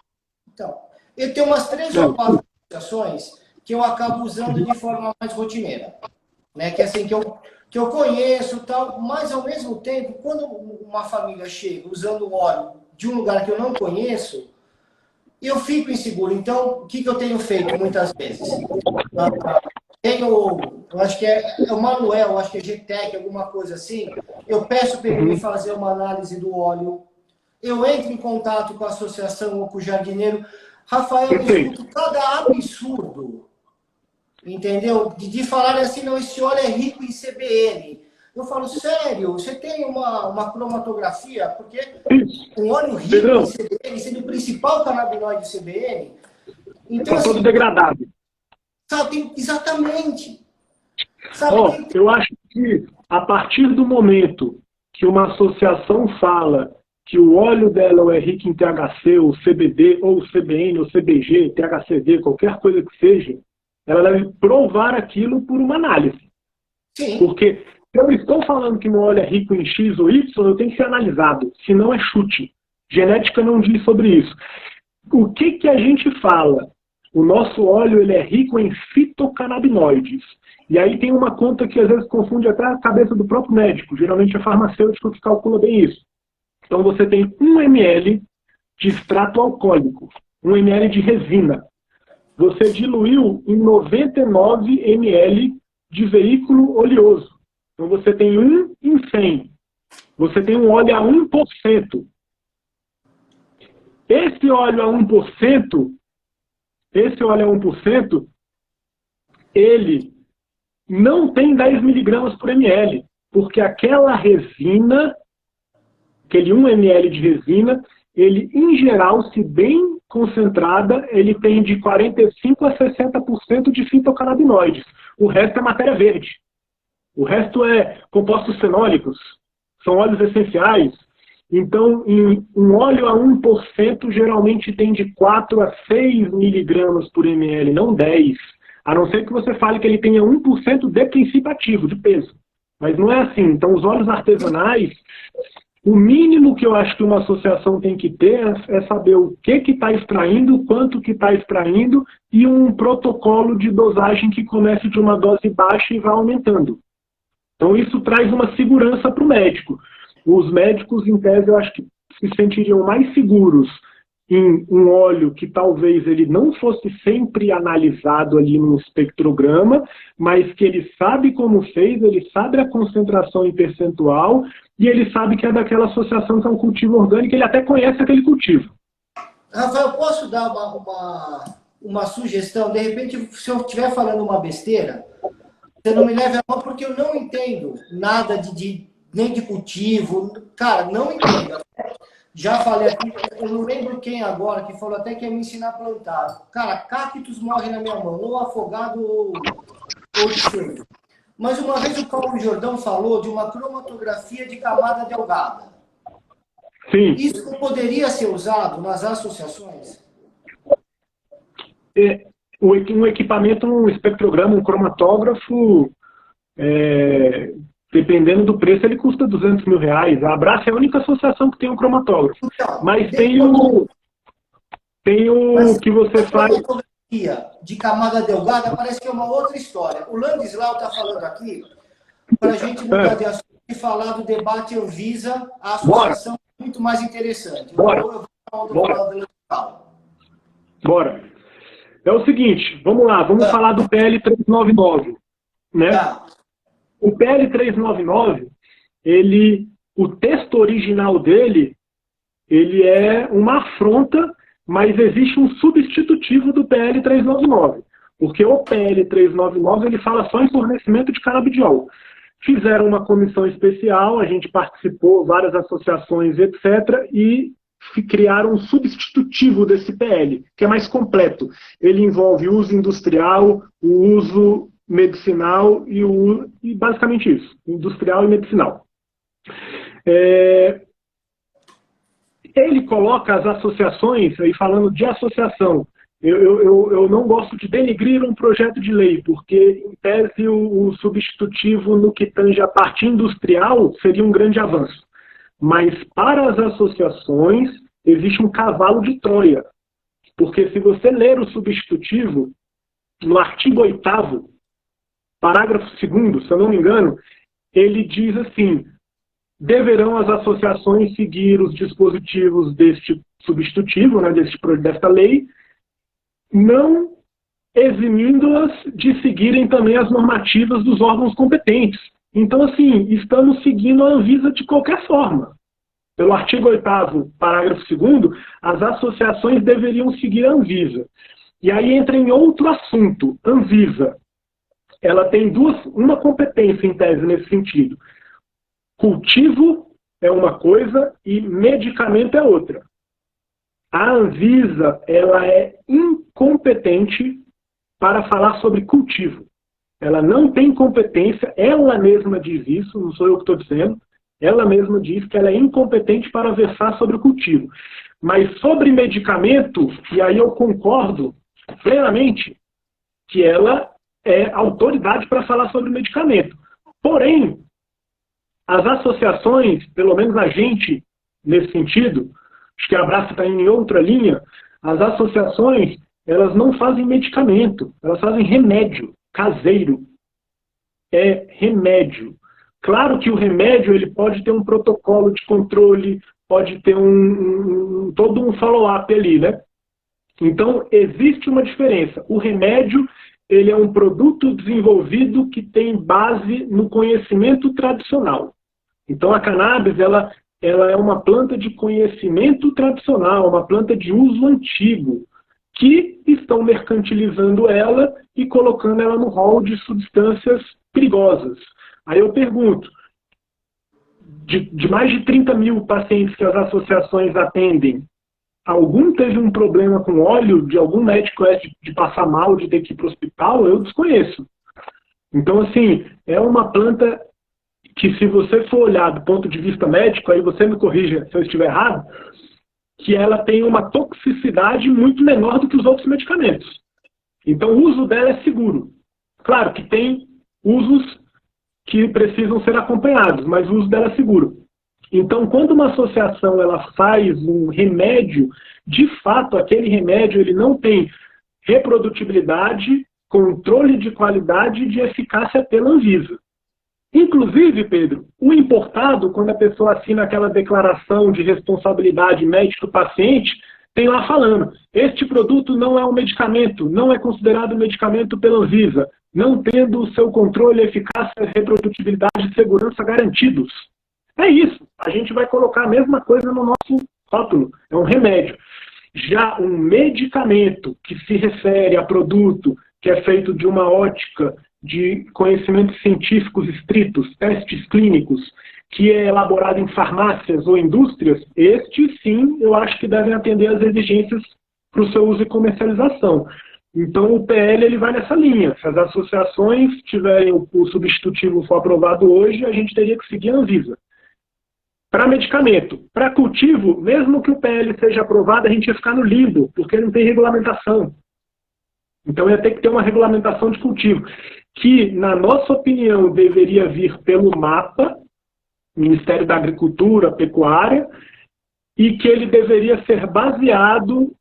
Então, eu tenho umas 3 ou 4 associações que eu acabo usando de forma mais rotineira. Né? Que assim, que eu conheço tal, mas ao mesmo tempo, quando uma família chega usando óleo de um lugar que eu não conheço, eu fico inseguro. Então, o que eu tenho feito muitas vezes? Eu acho que é o Manuel, acho que é GTEC, alguma coisa assim. Eu peço para ele me fazer uma análise do óleo. Eu entro em contato com a associação ou com o jardineiro. Rafael, eu escuto cada absurdo, entendeu? De falar assim, não, esse óleo é rico em CBN. Eu falo, sério, você tem uma cromatografia? Porque um óleo rico em CBN, sendo o principal canabinoide de CBN, então, está todo degradado. Sabe, exatamente. Eu acho que a partir do momento que uma associação fala que o óleo dela é rico em THC, ou CBD, ou CBN, ou CBG, THCV, qualquer coisa que seja, ela deve provar aquilo por uma análise. Sim. Porque se eu estou falando que meu óleo é rico em X ou Y, eu tenho que ser analisado, senão é chute. Genética não diz sobre isso. O que a gente fala? O nosso óleo ele é rico em fitocannabinoides. E aí tem uma conta que às vezes confunde até a cabeça do próprio médico. Geralmente é farmacêutico que calcula bem isso. Então você tem 1 ml de extrato alcoólico, 1 ml de resina. Você diluiu em 99 ml de veículo oleoso. Então você tem 1 em 100. Você tem um óleo a 1%. Esse óleo a 1%, ele não tem 10 miligramas por ml, porque aquela resina, aquele 1 ml de resina, ele, em geral, se bem concentrada, ele tem de 45% a 60% de fitocannabinoides. O resto é matéria verde. O resto é compostos fenólicos, são óleos essenciais. Então, um óleo a 1% geralmente tem de 4 a 6 miligramas por ml, não 10. A não ser que você fale que ele tenha 1% de princípio ativo, de peso. Mas não é assim. Então, os óleos artesanais, o mínimo que eu acho que uma associação tem que ter é saber o que está extraindo, quanto que está extraindo e um protocolo de dosagem que comece de uma dose baixa e vá aumentando. Então, isso traz uma segurança para o médico. Os médicos, em tese, eu acho que se sentiriam mais seguros em um óleo que talvez ele não fosse sempre analisado ali no espectrograma, mas que ele sabe como fez, ele sabe a concentração em percentual e ele sabe que é daquela associação que é um cultivo orgânico, ele até conhece aquele cultivo. Rafael, posso dar uma sugestão? De repente, se eu estiver falando uma besteira, você não me leve a mal porque eu não entendo nada nem de cultivo. Cara, não entendo. Já falei aqui, eu não lembro quem agora, que falou até que ia me ensinar a plantar. Cara, cactus morre na minha mão, ou afogado ou cheio. Mas uma vez o Paulo Jordão falou de uma cromatografia de camada delgada. Sim. Isso poderia ser usado nas associações? Um equipamento, um espectrograma, um cromatógrafo, dependendo do preço, ele custa R$200 mil. A Abraço é a única associação que tem um cromatógrafo. Então, mas tem o que você faz... De camada delgada parece que é uma outra história. O Landislau está falando aqui para a gente mudar de assunto e falar do debate Anvisa, a associação é muito mais interessante. Bora. Então, eu vou falar do Landislau. Bora. É o seguinte, vamos lá, vamos falar do PL 399, né? Tá. O PL 399, o texto original dele, ele é uma afronta, mas existe um substitutivo do PL 399, porque o PL 399 ele fala só em fornecimento de canabidiol. Fizeram uma comissão especial, a gente participou, várias associações, etc., e criaram um substitutivo desse PL, que é mais completo. Ele envolve uso industrial, o uso medicinal e basicamente isso, industrial e medicinal. Ele coloca as associações, aí falando de associação, eu não gosto de denigrir um projeto de lei, porque, em tese, o substitutivo no que tange a parte industrial seria um grande avanço. Mas, para as associações, existe um cavalo de Troia. Porque, se você ler o substitutivo, no artigo 8º, parágrafo 2º, se eu não me engano, ele diz assim: deverão as associações seguir os dispositivos deste substitutivo, né, desta lei, não eximindo-as de seguirem também as normativas dos órgãos competentes. Então, assim, estamos seguindo a Anvisa de qualquer forma. Pelo artigo 8º, parágrafo 2º, as associações deveriam seguir a Anvisa. E aí entra em outro assunto. Anvisa, ela tem uma competência em tese nesse sentido. Cultivo é uma coisa e medicamento é outra. A Anvisa, ela é incompetente para falar sobre cultivo. Ela não tem competência, ela mesma diz isso, não sou eu que estou dizendo, ela mesma diz que ela é incompetente para versar sobre o cultivo. Mas sobre medicamento, e aí eu concordo plenamente que ela é autoridade para falar sobre medicamento. Porém, as associações, pelo menos a gente, nesse sentido, acho que a Abraço está em outra linha, as associações, elas não fazem medicamento, elas fazem remédio caseiro. É remédio. Claro que o remédio ele pode ter um protocolo de controle, pode ter todo um follow-up ali, né? Então, existe uma diferença. O remédio, ele é um produto desenvolvido que tem base no conhecimento tradicional. Então, a cannabis, ela é uma planta de conhecimento tradicional, uma planta de uso antigo, que estão mercantilizando ela e colocando ela no rol de substâncias perigosas. Aí eu pergunto, de mais de 30 mil pacientes que as associações atendem, algum teve um problema com óleo, de algum médico de passar mal, de ter que ir para o hospital? Eu desconheço. Então, assim, é uma planta que, se você for olhar do ponto de vista médico, aí você me corrija se eu estiver errado, que ela tem uma toxicidade muito menor do que os outros medicamentos. Então, o uso dela é seguro. Claro que tem usos que precisam ser acompanhados, mas o uso dela é seguro. Então, quando uma associação ela faz um remédio, de fato, aquele remédio ele não tem reprodutibilidade, controle de qualidade e de eficácia pela Anvisa. Inclusive, Pedro, o importado, quando a pessoa assina aquela declaração de responsabilidade médico-paciente, tem lá falando, este produto não é um medicamento, não é considerado medicamento pela Anvisa, não tendo o seu controle, eficácia, reprodutibilidade e segurança garantidos. É isso. A gente vai colocar a mesma coisa no nosso rótulo. É um remédio. Já um medicamento que se refere a produto que é feito de uma ótica de conhecimentos científicos estritos, testes clínicos, que é elaborado em farmácias ou indústrias, este sim eu acho que devem atender às exigências para o seu uso e comercialização. Então o PL ele vai nessa linha. Se as associações tiverem o substitutivo for aprovado hoje, a gente teria que seguir a Anvisa. Para medicamento, para cultivo, mesmo que o PL seja aprovado, a gente ia ficar no limbo, porque não tem regulamentação. Então ia ter que ter uma regulamentação de cultivo, que, na nossa opinião, deveria vir pelo MAPA, Ministério da Agricultura, Pecuária, e que ele deveria ser baseado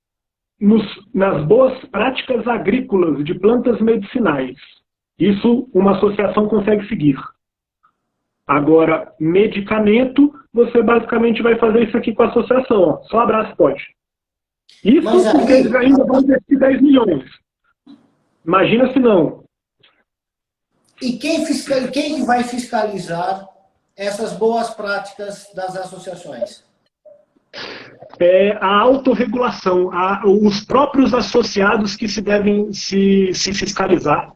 nas boas práticas agrícolas de plantas medicinais. Isso uma associação consegue seguir. Agora, medicamento, você basicamente vai fazer isso aqui com a associação. Ó. Só Abraço pode. Isso porque eles ainda vão investir 10 milhões. Imagina se não. E quem vai fiscalizar essas boas práticas das associações? É a autorregulação. Os próprios associados que se devem se fiscalizar.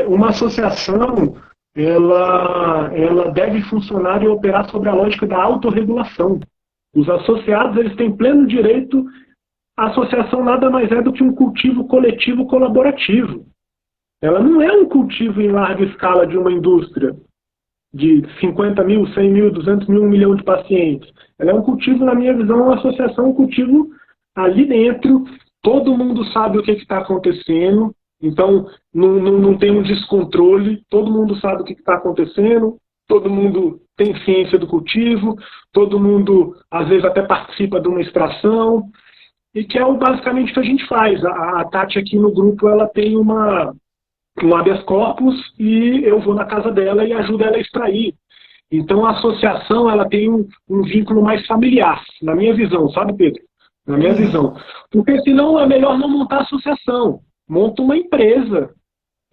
Uma associação... Ela deve funcionar e operar sobre a lógica da autorregulação. Os associados eles têm pleno direito. A associação nada mais é do que um cultivo coletivo colaborativo. Ela não é um cultivo em larga escala de uma indústria de 50 mil, 100 mil, 200 mil, 1 milhão de pacientes. Ela é um cultivo, na minha visão, uma associação, um cultivo ali dentro, todo mundo sabe o que está acontecendo, então não tem um descontrole, todo mundo sabe o que está acontecendo, todo mundo tem ciência do cultivo, todo mundo às vezes até participa de uma extração, e que é basicamente o que a gente faz. A Tati aqui no grupo, ela tem um habeas corpus e eu vou na casa dela e ajudo ela a extrair. Então a associação, ela tem um vínculo mais familiar, na minha visão, sabe, Pedro? Na minha visão. Porque senão é melhor não montar associação. Monta uma empresa.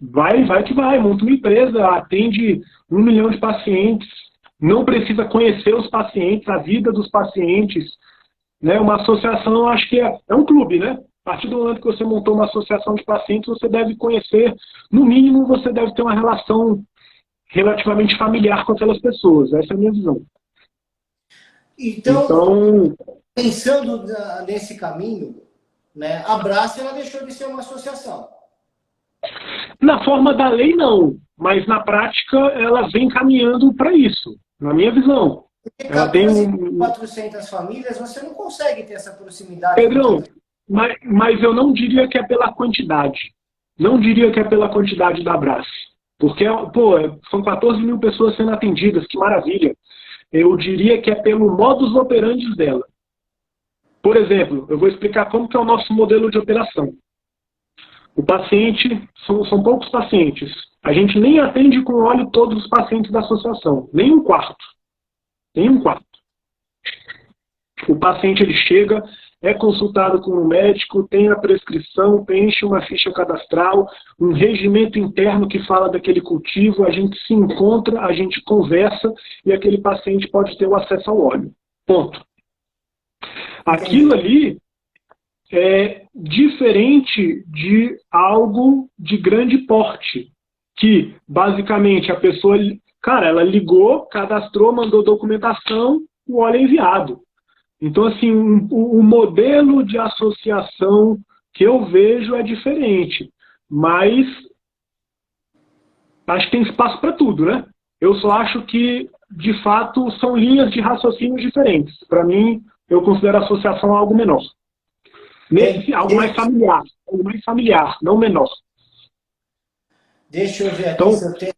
Vai que vai. Monta uma empresa, atende 1 milhão de pacientes. Não precisa conhecer os pacientes, a vida dos pacientes. Né? Uma associação, eu acho que é um clube, né? A partir do momento que você montou uma associação de pacientes, você deve conhecer, no mínimo, você deve ter uma relação relativamente familiar com aquelas pessoas. Essa é a minha visão. Então pensando nesse caminho, né, a Abrace, ela deixou de ser uma associação. Na forma da lei, não. Mas na prática, ela vem caminhando para isso, na minha visão. Porque 400 famílias, você não consegue ter essa proximidade. Pedrão, mas eu não diria que é pela quantidade. Não diria que é pela quantidade da Abrace. Porque, são 14 mil pessoas sendo atendidas, que maravilha. Eu diria que é pelo modus operandi dela. Por exemplo, eu vou explicar como que é o nosso modelo de operação. O paciente, são poucos pacientes. A gente nem atende com óleo todos os pacientes da associação. Nem um quarto. O paciente, ele chega, é consultado com um médico, tem a prescrição, preenche uma ficha cadastral, um regimento interno que fala daquele cultivo, a gente se encontra, a gente conversa e aquele paciente pode ter o acesso ao óleo. Ponto. Aquilo ali é diferente de algo de grande porte, que basicamente a pessoa, ela ligou, cadastrou, mandou documentação, o óleo é enviado. Então, assim, o modelo de associação que eu vejo é diferente, mas acho que tem espaço para tudo, né? Eu só acho que, de fato, são linhas de raciocínio diferentes. Para mim, eu considero a associação algo menor. Algo mais familiar, não menor. Deixa eu ver aqui se eu tenho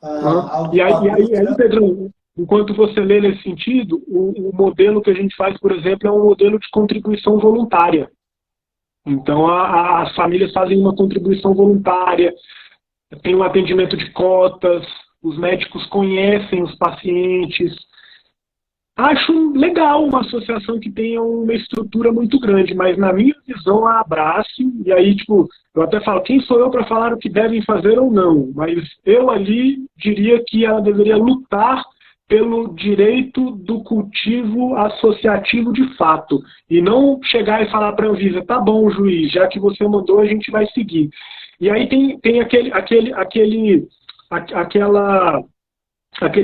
algo. E aí, Pedrão, enquanto você lê nesse sentido, o modelo que a gente faz, por exemplo, é um modelo de contribuição voluntária. Então, as famílias fazem uma contribuição voluntária, tem um atendimento de cotas, os médicos conhecem os pacientes. Acho legal uma associação que tenha uma estrutura muito grande, mas na minha visão a Abrace, e aí eu até falo, quem sou eu para falar o que devem fazer ou não, mas eu ali diria que ela deveria lutar pelo direito do cultivo associativo de fato, e não chegar e falar para a Anvisa, tá bom, juiz, já que você mandou, a gente vai seguir. E aí tem aquele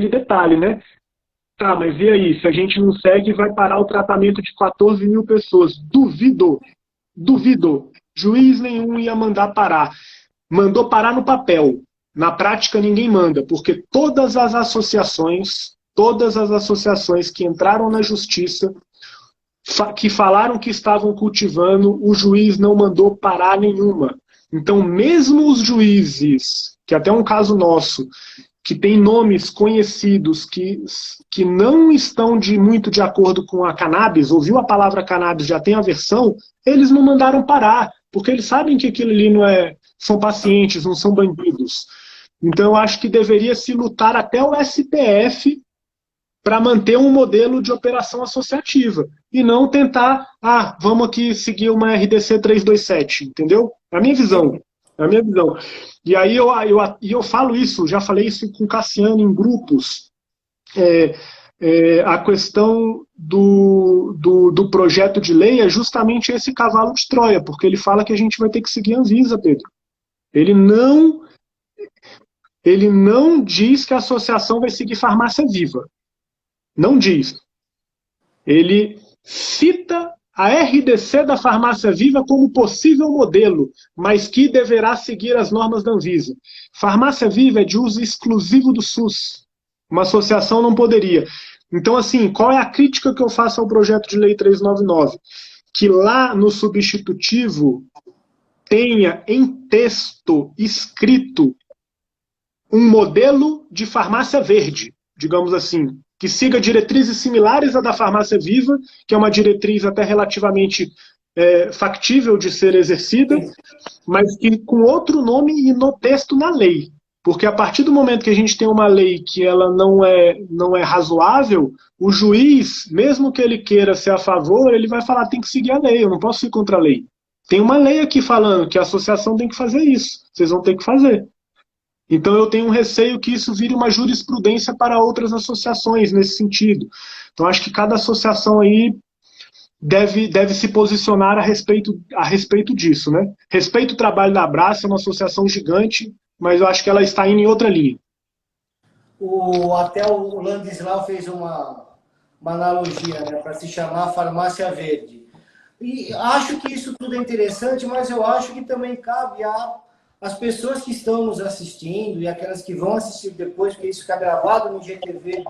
detalhe, né? Tá, mas e aí? Se a gente não segue, vai parar o tratamento de 14 mil pessoas. Duvido. Juiz nenhum ia mandar parar. Mandou parar no papel. Na prática, ninguém manda, porque todas as associações que entraram na justiça, que falaram que estavam cultivando, o juiz não mandou parar nenhuma. Então, mesmo os juízes, que até um caso nosso, que tem nomes conhecidos que não estão muito de acordo com a cannabis, ouviu a palavra cannabis, já tem aversão, eles não mandaram parar, porque eles sabem que aquilo ali são pacientes, não são bandidos. Então eu acho que deveria se lutar até o STF para manter um modelo de operação associativa, e não tentar, vamos aqui seguir uma RDC 327, entendeu? É a minha visão. E aí eu falo isso, já falei isso com o Cassiano em grupos, a questão do projeto de lei é justamente esse cavalo de Troia, porque ele fala que a gente vai ter que seguir a Anvisa, Pedro. Ele não diz que a associação vai seguir farmácia viva. Não diz. Ele cita a RDC da farmácia viva como possível modelo, mas que deverá seguir as normas da Anvisa. Farmácia viva é de uso exclusivo do SUS. Uma associação não poderia. Então, assim, qual é a crítica que eu faço ao projeto de lei 399? que lá no substitutivo tenha em texto escrito um modelo de farmácia verde, digamos assim, que siga diretrizes similares à da farmácia viva, que é uma diretriz até relativamente factível de ser exercida, mas que com outro nome e no texto na lei. Porque a partir do momento que a gente tem uma lei que ela não é razoável, o juiz, mesmo que ele queira ser a favor, ele vai falar, tem que seguir a lei, eu não posso ir contra a lei. Tem uma lei aqui falando que a associação tem que fazer isso, vocês vão ter que fazer. Então eu tenho um receio que isso vire uma jurisprudência para outras associações nesse sentido. Então acho que cada associação aí deve se posicionar a respeito disso, né? Respeito o trabalho da Abraça, é uma associação gigante, mas eu acho que ela está indo em outra linha. Até o Landislau fez uma analogia, né, para se chamar farmácia verde. E acho que isso tudo é interessante, mas eu acho que também cabe às pessoas que estão nos assistindo e aquelas que vão assistir depois, porque isso fica gravado no GTV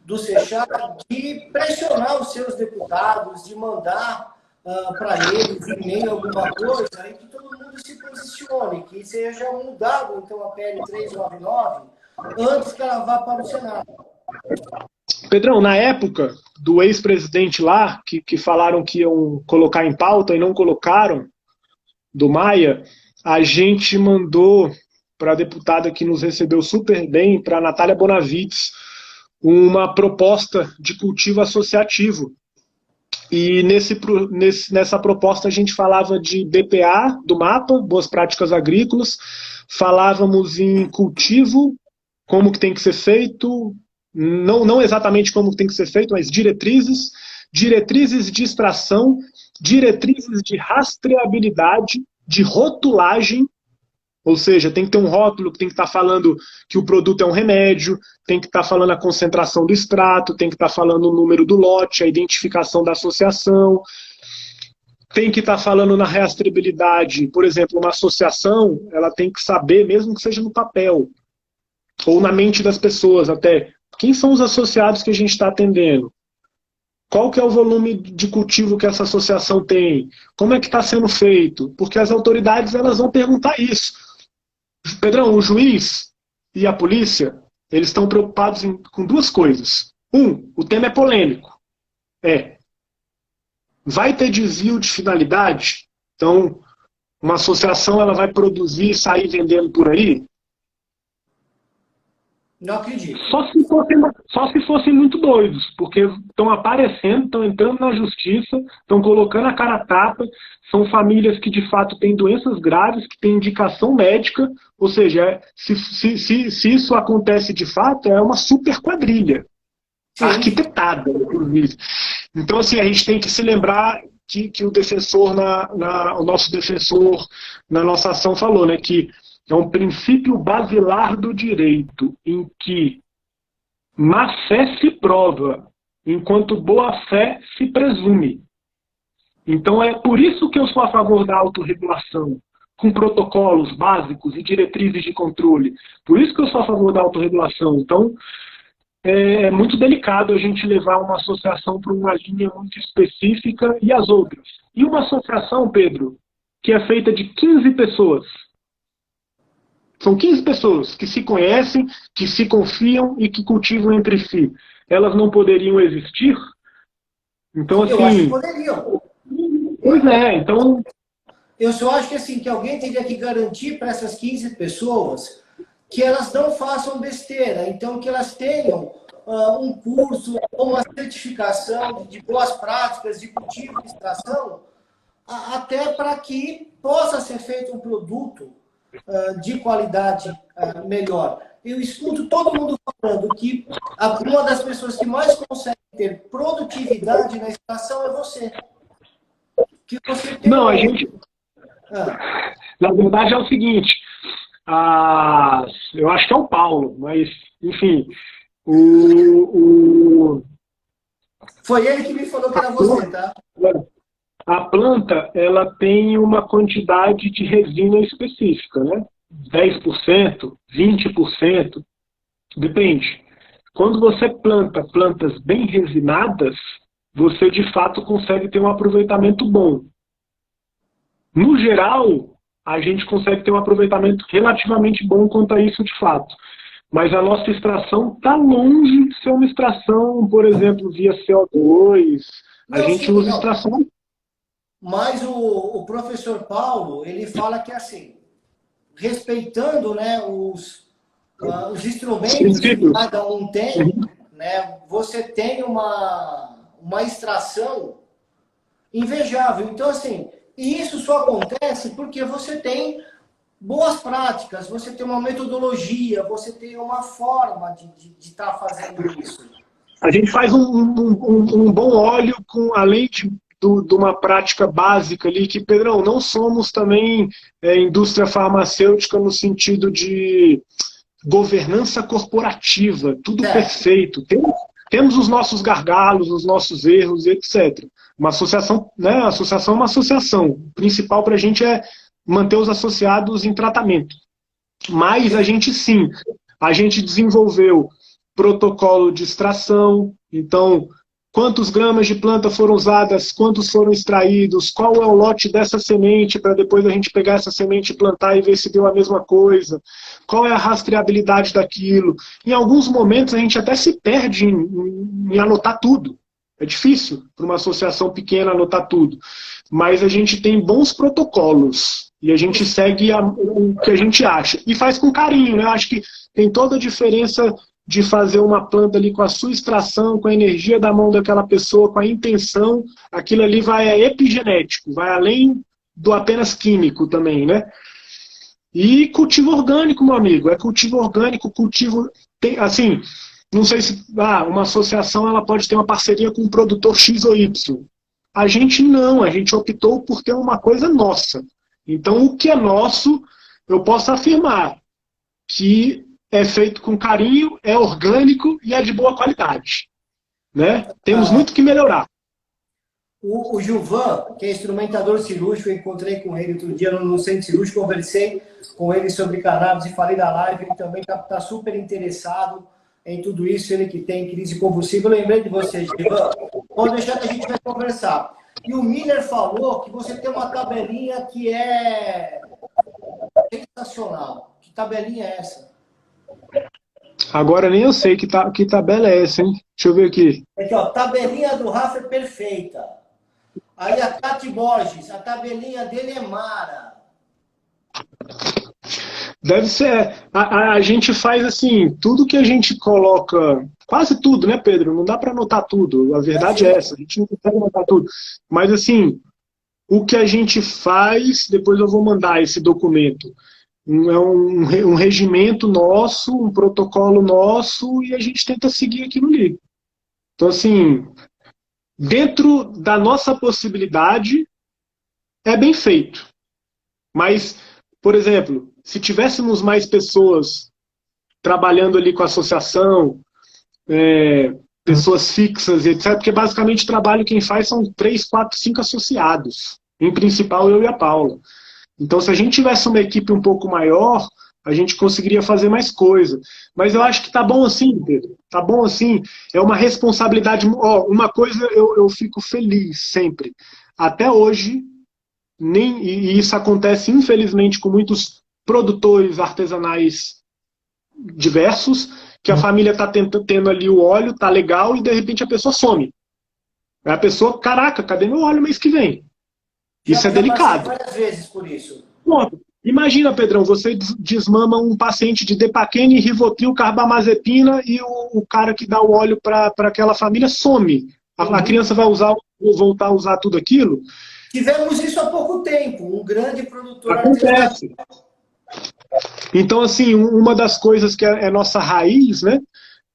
do Seixas, de pressionar os seus deputados, de mandar para eles e-mail alguma coisa, e que todo mundo se posicione, que seja mudado então a PL 399 antes que ela vá para o Senado. Pedrão, na época do ex-presidente lá, que falaram que iam colocar em pauta e não colocaram, do Maia, a gente mandou para a deputada que nos recebeu super bem, para a Natália Bonavides, uma proposta de cultivo associativo. E nessa proposta a gente falava de BPA, do mapa, Boas Práticas Agrícolas, falávamos em cultivo, como que tem que ser feito, não exatamente como tem que ser feito, mas diretrizes de extração, diretrizes de rastreabilidade, de rotulagem, ou seja, tem que ter um rótulo que tem que estar falando que o produto é um remédio, tem que estar falando a concentração do extrato, tem que estar falando o número do lote, a identificação da associação, tem que estar falando na rastreabilidade. Por exemplo, uma associação, ela tem que saber, mesmo que seja no papel, ou na mente das pessoas até, quem são os associados que a gente está atendendo? Qual que é o volume de cultivo que essa associação tem? Como é que está sendo feito? Porque as autoridades elas vão perguntar isso. Pedrão, o juiz e a polícia, eles estão preocupados com duas coisas. O tema é polêmico. Vai ter desvio de finalidade? Então, uma associação ela vai produzir e sair vendendo por aí? Não acredito. Só se fossem muito doidos, porque estão aparecendo, estão entrando na justiça, estão colocando a cara a tapa, são famílias que de fato têm doenças graves, que têm indicação médica, ou seja, se isso acontece de fato, é uma super quadrilha, arquitetada, inclusive. Então, assim, a gente tem que se lembrar que o defensor, o nosso defensor na nossa ação falou, né, que é um princípio basilar do direito, em que má-fé se prova, enquanto boa-fé se presume. Então é por isso que eu sou a favor da autorregulação, com protocolos básicos e diretrizes de controle. Por isso que eu sou a favor da autorregulação. Então é muito delicado a gente levar uma associação para uma linha muito específica e as outras. E uma associação, Pedro, que é feita de 15 pessoas. São 15 pessoas que se conhecem, que se confiam e que cultivam entre si. Elas não poderiam existir? Então, assim... Eu acho que poderiam. Pois é, então... Eu só acho que, assim, que alguém teria que garantir para essas 15 pessoas que elas não façam besteira. Então, que elas tenham um curso ou uma certificação de boas práticas de cultivo e extração, até para que possa ser feito um produto de qualidade melhor. Eu escuto todo mundo falando que uma das pessoas que mais consegue ter produtividade na extração é você. Que você tem não, a gente... Na verdade é o seguinte, eu acho que é o Paulo, mas, enfim, Foi ele que me falou que era você, tá? A planta, ela tem uma quantidade de resina específica, né? 10%, 20%, depende. Quando você planta plantas bem resinadas, você de fato consegue ter um aproveitamento bom. No geral, a gente consegue ter um aproveitamento relativamente bom quanto a isso de fato. Mas a nossa extração está longe de ser uma extração, por exemplo, via CO2. A gente usa extração. Mas o professor Paulo, ele fala que assim, respeitando, né, os instrumentos que cada um tem, né, você tem uma extração invejável. Então, assim, e isso só acontece porque você tem boas práticas, você tem uma metodologia, você tem uma forma de estar fazendo isso. A gente faz um bom óleo além de uma prática básica ali, que, Pedrão, não somos também indústria farmacêutica no sentido de governança corporativa, tudo perfeito. Temos os nossos gargalos, os nossos erros, etc. Uma associação, né? A associação é uma associação. O principal para a gente é manter os associados em tratamento. Mas a gente desenvolveu protocolo de extração, então, quantos gramas de planta foram usadas, quantos foram extraídos, qual é o lote dessa semente, para depois a gente pegar essa semente e plantar e ver se deu a mesma coisa, qual é a rastreabilidade daquilo. Em alguns momentos a gente até se perde em anotar tudo. É difícil para uma associação pequena anotar tudo. Mas a gente tem bons protocolos e a gente segue o que a gente acha. E faz com carinho, né? Eu acho que tem toda a diferença de fazer uma planta ali com a sua extração, com a energia da mão daquela pessoa, com a intenção. Aquilo ali vai epigenético, vai além do apenas químico também, né? E cultivo orgânico, meu amigo. É cultivo orgânico, cultivo... assim, não sei se uma associação ela pode ter uma parceria com um produtor X ou Y. A gente não, a gente optou por ter uma coisa nossa. Então, o que é nosso, eu posso afirmar que é feito com carinho, é orgânico e é de boa qualidade. Né? Temos muito que melhorar. O Gilvan, que é instrumentador cirúrgico, eu encontrei com ele outro dia no centro cirúrgico, conversei com ele sobre cannabis e falei da live, ele também está super interessado em tudo isso, ele que tem crise convulsiva. Eu lembrei de você, Gilvan, pode deixar que a gente vai conversar. E o Miller falou que você tem uma tabelinha que é sensacional. Que tabelinha é essa? Agora nem eu sei que tabela é essa, hein? Deixa eu ver aqui. Aqui, ó, tabelinha do Rafa é perfeita. Aí a Tati Borges, a tabelinha dele é Mara. Deve ser. A gente faz assim, tudo que a gente coloca, quase tudo, né, Pedro? Não dá para anotar tudo. A verdade é essa, a gente não consegue anotar tudo. Mas assim, o que a gente faz, depois eu vou mandar esse documento. É um regimento nosso, um protocolo nosso, e a gente tenta seguir aquilo ali. Então, assim, dentro da nossa possibilidade, é bem feito. Mas, por exemplo, se tivéssemos mais pessoas trabalhando ali com a associação, pessoas fixas, etc., porque basicamente o trabalho quem faz são 3, 4, 5 associados. Em principal, eu e a Paula. Então, se a gente tivesse uma equipe um pouco maior, a gente conseguiria fazer mais coisa. Mas eu acho que tá bom assim, Pedro. Tá bom assim. É uma responsabilidade. Uma coisa eu fico feliz sempre. Até hoje, e isso acontece, infelizmente, com muitos produtores artesanais diversos, que a família tá tendo ali o óleo, tá legal, e de repente a pessoa some. A pessoa, caraca, cadê meu óleo mês que vem? Isso é delicado. Várias vezes por isso. Pronto. Imagina, Pedrão, você desmama um paciente de Depaquene, Rivotril, carbamazepina e o cara que dá o óleo para aquela família some. A criança vai voltar a usar tudo aquilo? Tivemos isso há pouco tempo. Um grande produtor acontece. Então, assim, uma das coisas que é nossa raiz, né,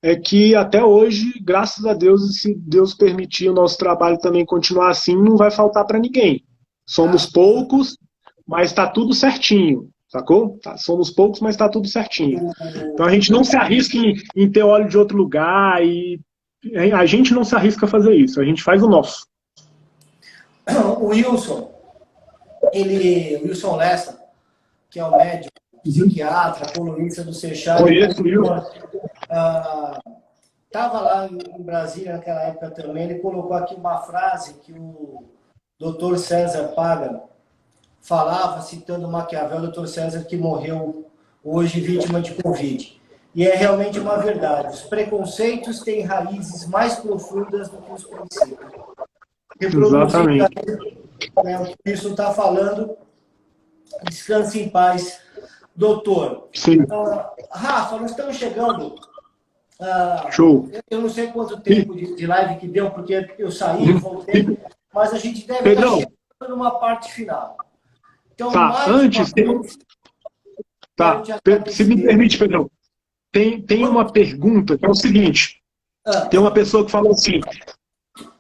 é que até hoje, graças a Deus, e se Deus permitir o nosso trabalho também continuar assim, não vai faltar para ninguém. Somos poucos, mas está tudo certinho, sacou? Somos poucos, mas está tudo certinho. Então a gente não se arrisca em ter óleo de outro lugar, e a gente não se arrisca a fazer isso, a gente faz o nosso. O Wilson, o Wilson Lessa, que é o médico, psiquiatra, colunista do Seixal, Conheço, viu? estava lá em Brasília naquela época também, ele colocou aqui uma frase que o Dr. César Paga falava, citando Maquiavel, o Dr. César que morreu hoje vítima de Covid. E é realmente uma verdade. Os preconceitos têm raízes mais profundas do que os princípios. Exatamente. Né, o que isso está falando, descanse em paz, doutor. Sim. Rafa, nós estamos chegando. Show. Eu não sei quanto tempo de live que deu, porque eu saí e voltei, mas a gente deve Pedrão, estar chegando numa parte final. Então, tá, antes tem... Tá, se me permite, Pedrão, tem uma pergunta que é o seguinte, tem uma pessoa que falou assim,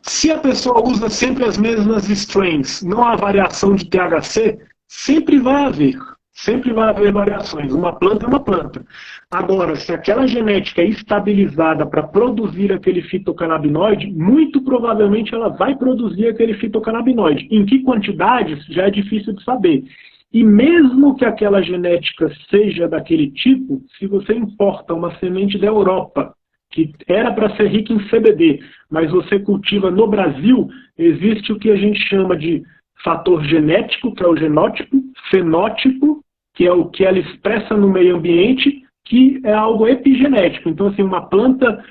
se a pessoa usa sempre as mesmas strains, não há variação de THC, sempre vai haver variações, uma planta é uma planta. Agora, se aquela genética é estabilizada para produzir aquele fitocannabinoide, muito provavelmente ela vai produzir aquele fitocannabinoide. Em que quantidades, já é difícil de saber. E mesmo que aquela genética seja daquele tipo, se você importa uma semente da Europa, que era para ser rica em CBD, mas você cultiva no Brasil, existe o que a gente chama de fator genético, que é o genótipo, fenótipo, que é o que ela expressa no meio ambiente, que é algo epigenético. Então, assim, uma planta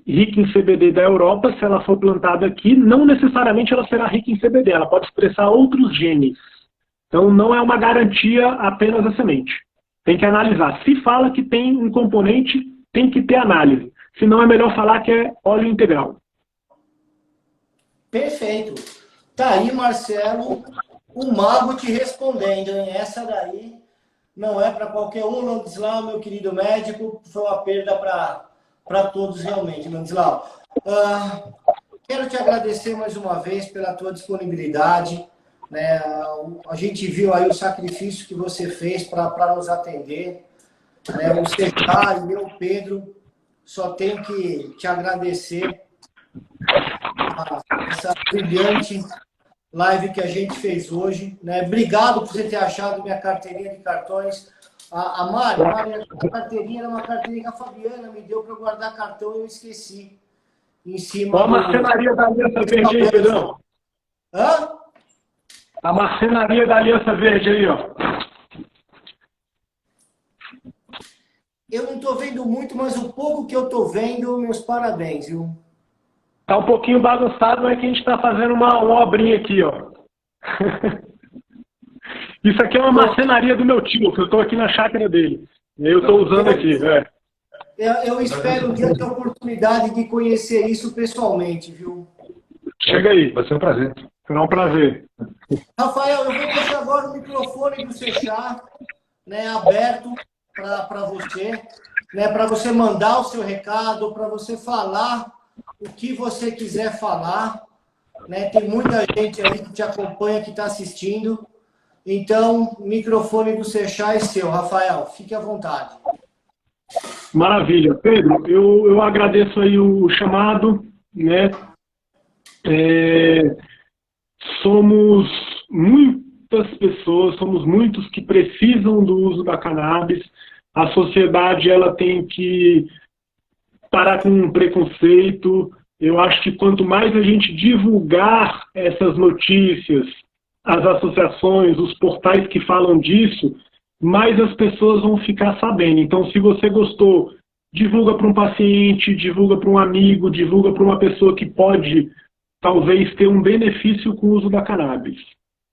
rica em CBD da Europa, se ela for plantada aqui, não necessariamente ela será rica em CBD, ela pode expressar outros genes. Então, não é uma garantia apenas a semente. Tem que analisar. Se fala que tem um componente, tem que ter análise. Senão, é melhor falar que é óleo integral. Perfeito. Tá aí, Marcelo, o mago te respondendo, hein? Essa daí não é para qualquer um, Landislau, meu querido médico. Foi uma perda para todos, realmente, Landislau. Quero te agradecer mais uma vez pela tua disponibilidade. Né? A gente viu aí o sacrifício que você fez para nos atender. Né? O Cesar e eu, Pedro, só tenho que te agradecer essa brilhante live que a gente fez hoje. Né? Obrigado por você ter achado minha carteirinha de cartões. A Mari, a carteirinha era uma carteirinha que a Fabiana me deu para guardar cartão e eu esqueci. Em cima. Olha a marcenaria da Aliança Verde aí, Pedrão. Hã? A marcenaria da Aliança Verde aí, ó. Eu não estou vendo muito, mas o pouco que eu estou vendo, meus parabéns, viu? Tá um pouquinho bagunçado, mas que a gente está fazendo uma obrinha aqui, ó. Isso aqui é uma marcenaria do meu tio, que eu estou aqui na chácara dele. Eu estou usando aqui, velho. Eu espero um dia ter a oportunidade de conhecer isso pessoalmente, viu? Chega aí, vai ser um prazer. Será um prazer. Rafael, eu vou deixar agora o microfone do Sechá, né, aberto para você, né, para você mandar o seu recado, para você falar o que você quiser falar. Né? Tem muita gente aí que te acompanha, que está assistindo. Então, o microfone do Sechá é seu, Rafael. Fique à vontade. Maravilha. Pedro, eu agradeço aí o chamado, né? Somos muitas pessoas, somos muitos que precisam do uso da cannabis. A sociedade ela tem que parar com um preconceito. Eu acho que quanto mais a gente divulgar essas notícias, as associações, os portais que falam disso, mais as pessoas vão ficar sabendo. Então, se você gostou, divulga para um paciente, divulga para um amigo, divulga para uma pessoa que pode, talvez, ter um benefício com o uso da cannabis.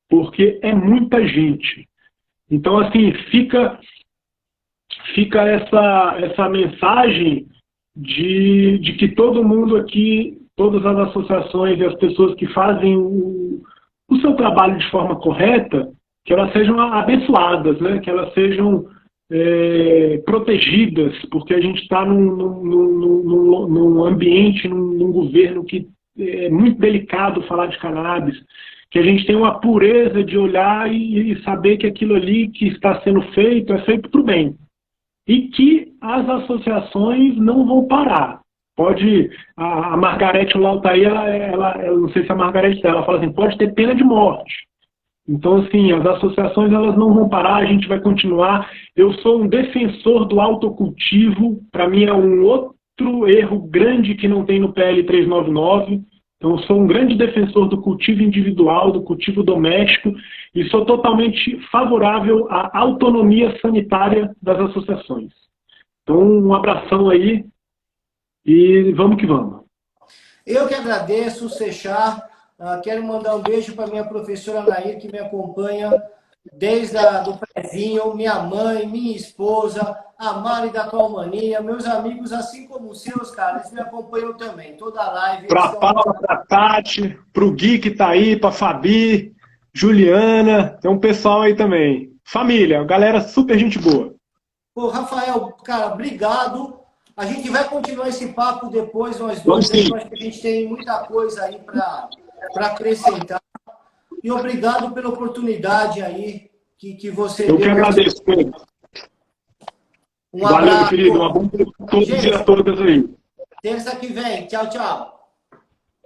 Porque é muita gente. Então, assim, fica essa mensagem de que todo mundo aqui, todas as associações e as pessoas que fazem o seu trabalho de forma correta, que elas sejam abençoadas, né? Que elas sejam protegidas, porque a gente está num ambiente, num governo que é muito delicado falar de cannabis, que a gente tem uma pureza de olhar e saber que aquilo ali que está sendo feito é feito para o bem. E que as associações não vão parar. A Margarete Lautaí, eu não sei se é a Margarete dela, ela fala assim, pode ter pena de morte. Então, assim, as associações elas não vão parar, a gente vai continuar. Eu sou um defensor do autocultivo, para mim é um outro outro erro grande que não tem no PL 399. Então, eu sou um grande defensor do cultivo individual, do cultivo doméstico, e sou totalmente favorável à autonomia sanitária das associações. Então, um abração aí e vamos que vamos. Eu que agradeço, Sechar. Quero mandar um beijo para minha professora Nair, que me acompanha desde o prézinho, minha mãe, minha esposa, a Mari da Calmania, meus amigos, assim como os seus, cara, eles me acompanham também, toda a live. Para a Paula, para a Tati, para o Gui que tá aí, para a Fabi, Juliana, tem um pessoal aí também. Família, galera super gente boa. Pô, Rafael, cara, obrigado. A gente vai continuar esse papo depois, nós dois. Eu acho que a gente tem muita coisa aí para acrescentar. E obrigado pela oportunidade aí que você deu. Eu deu. que agradeço. Um abraço. Valeu, querido. Uma boa todos e a todas aí. Terça que vem. Tchau, tchau.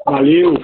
Valeu.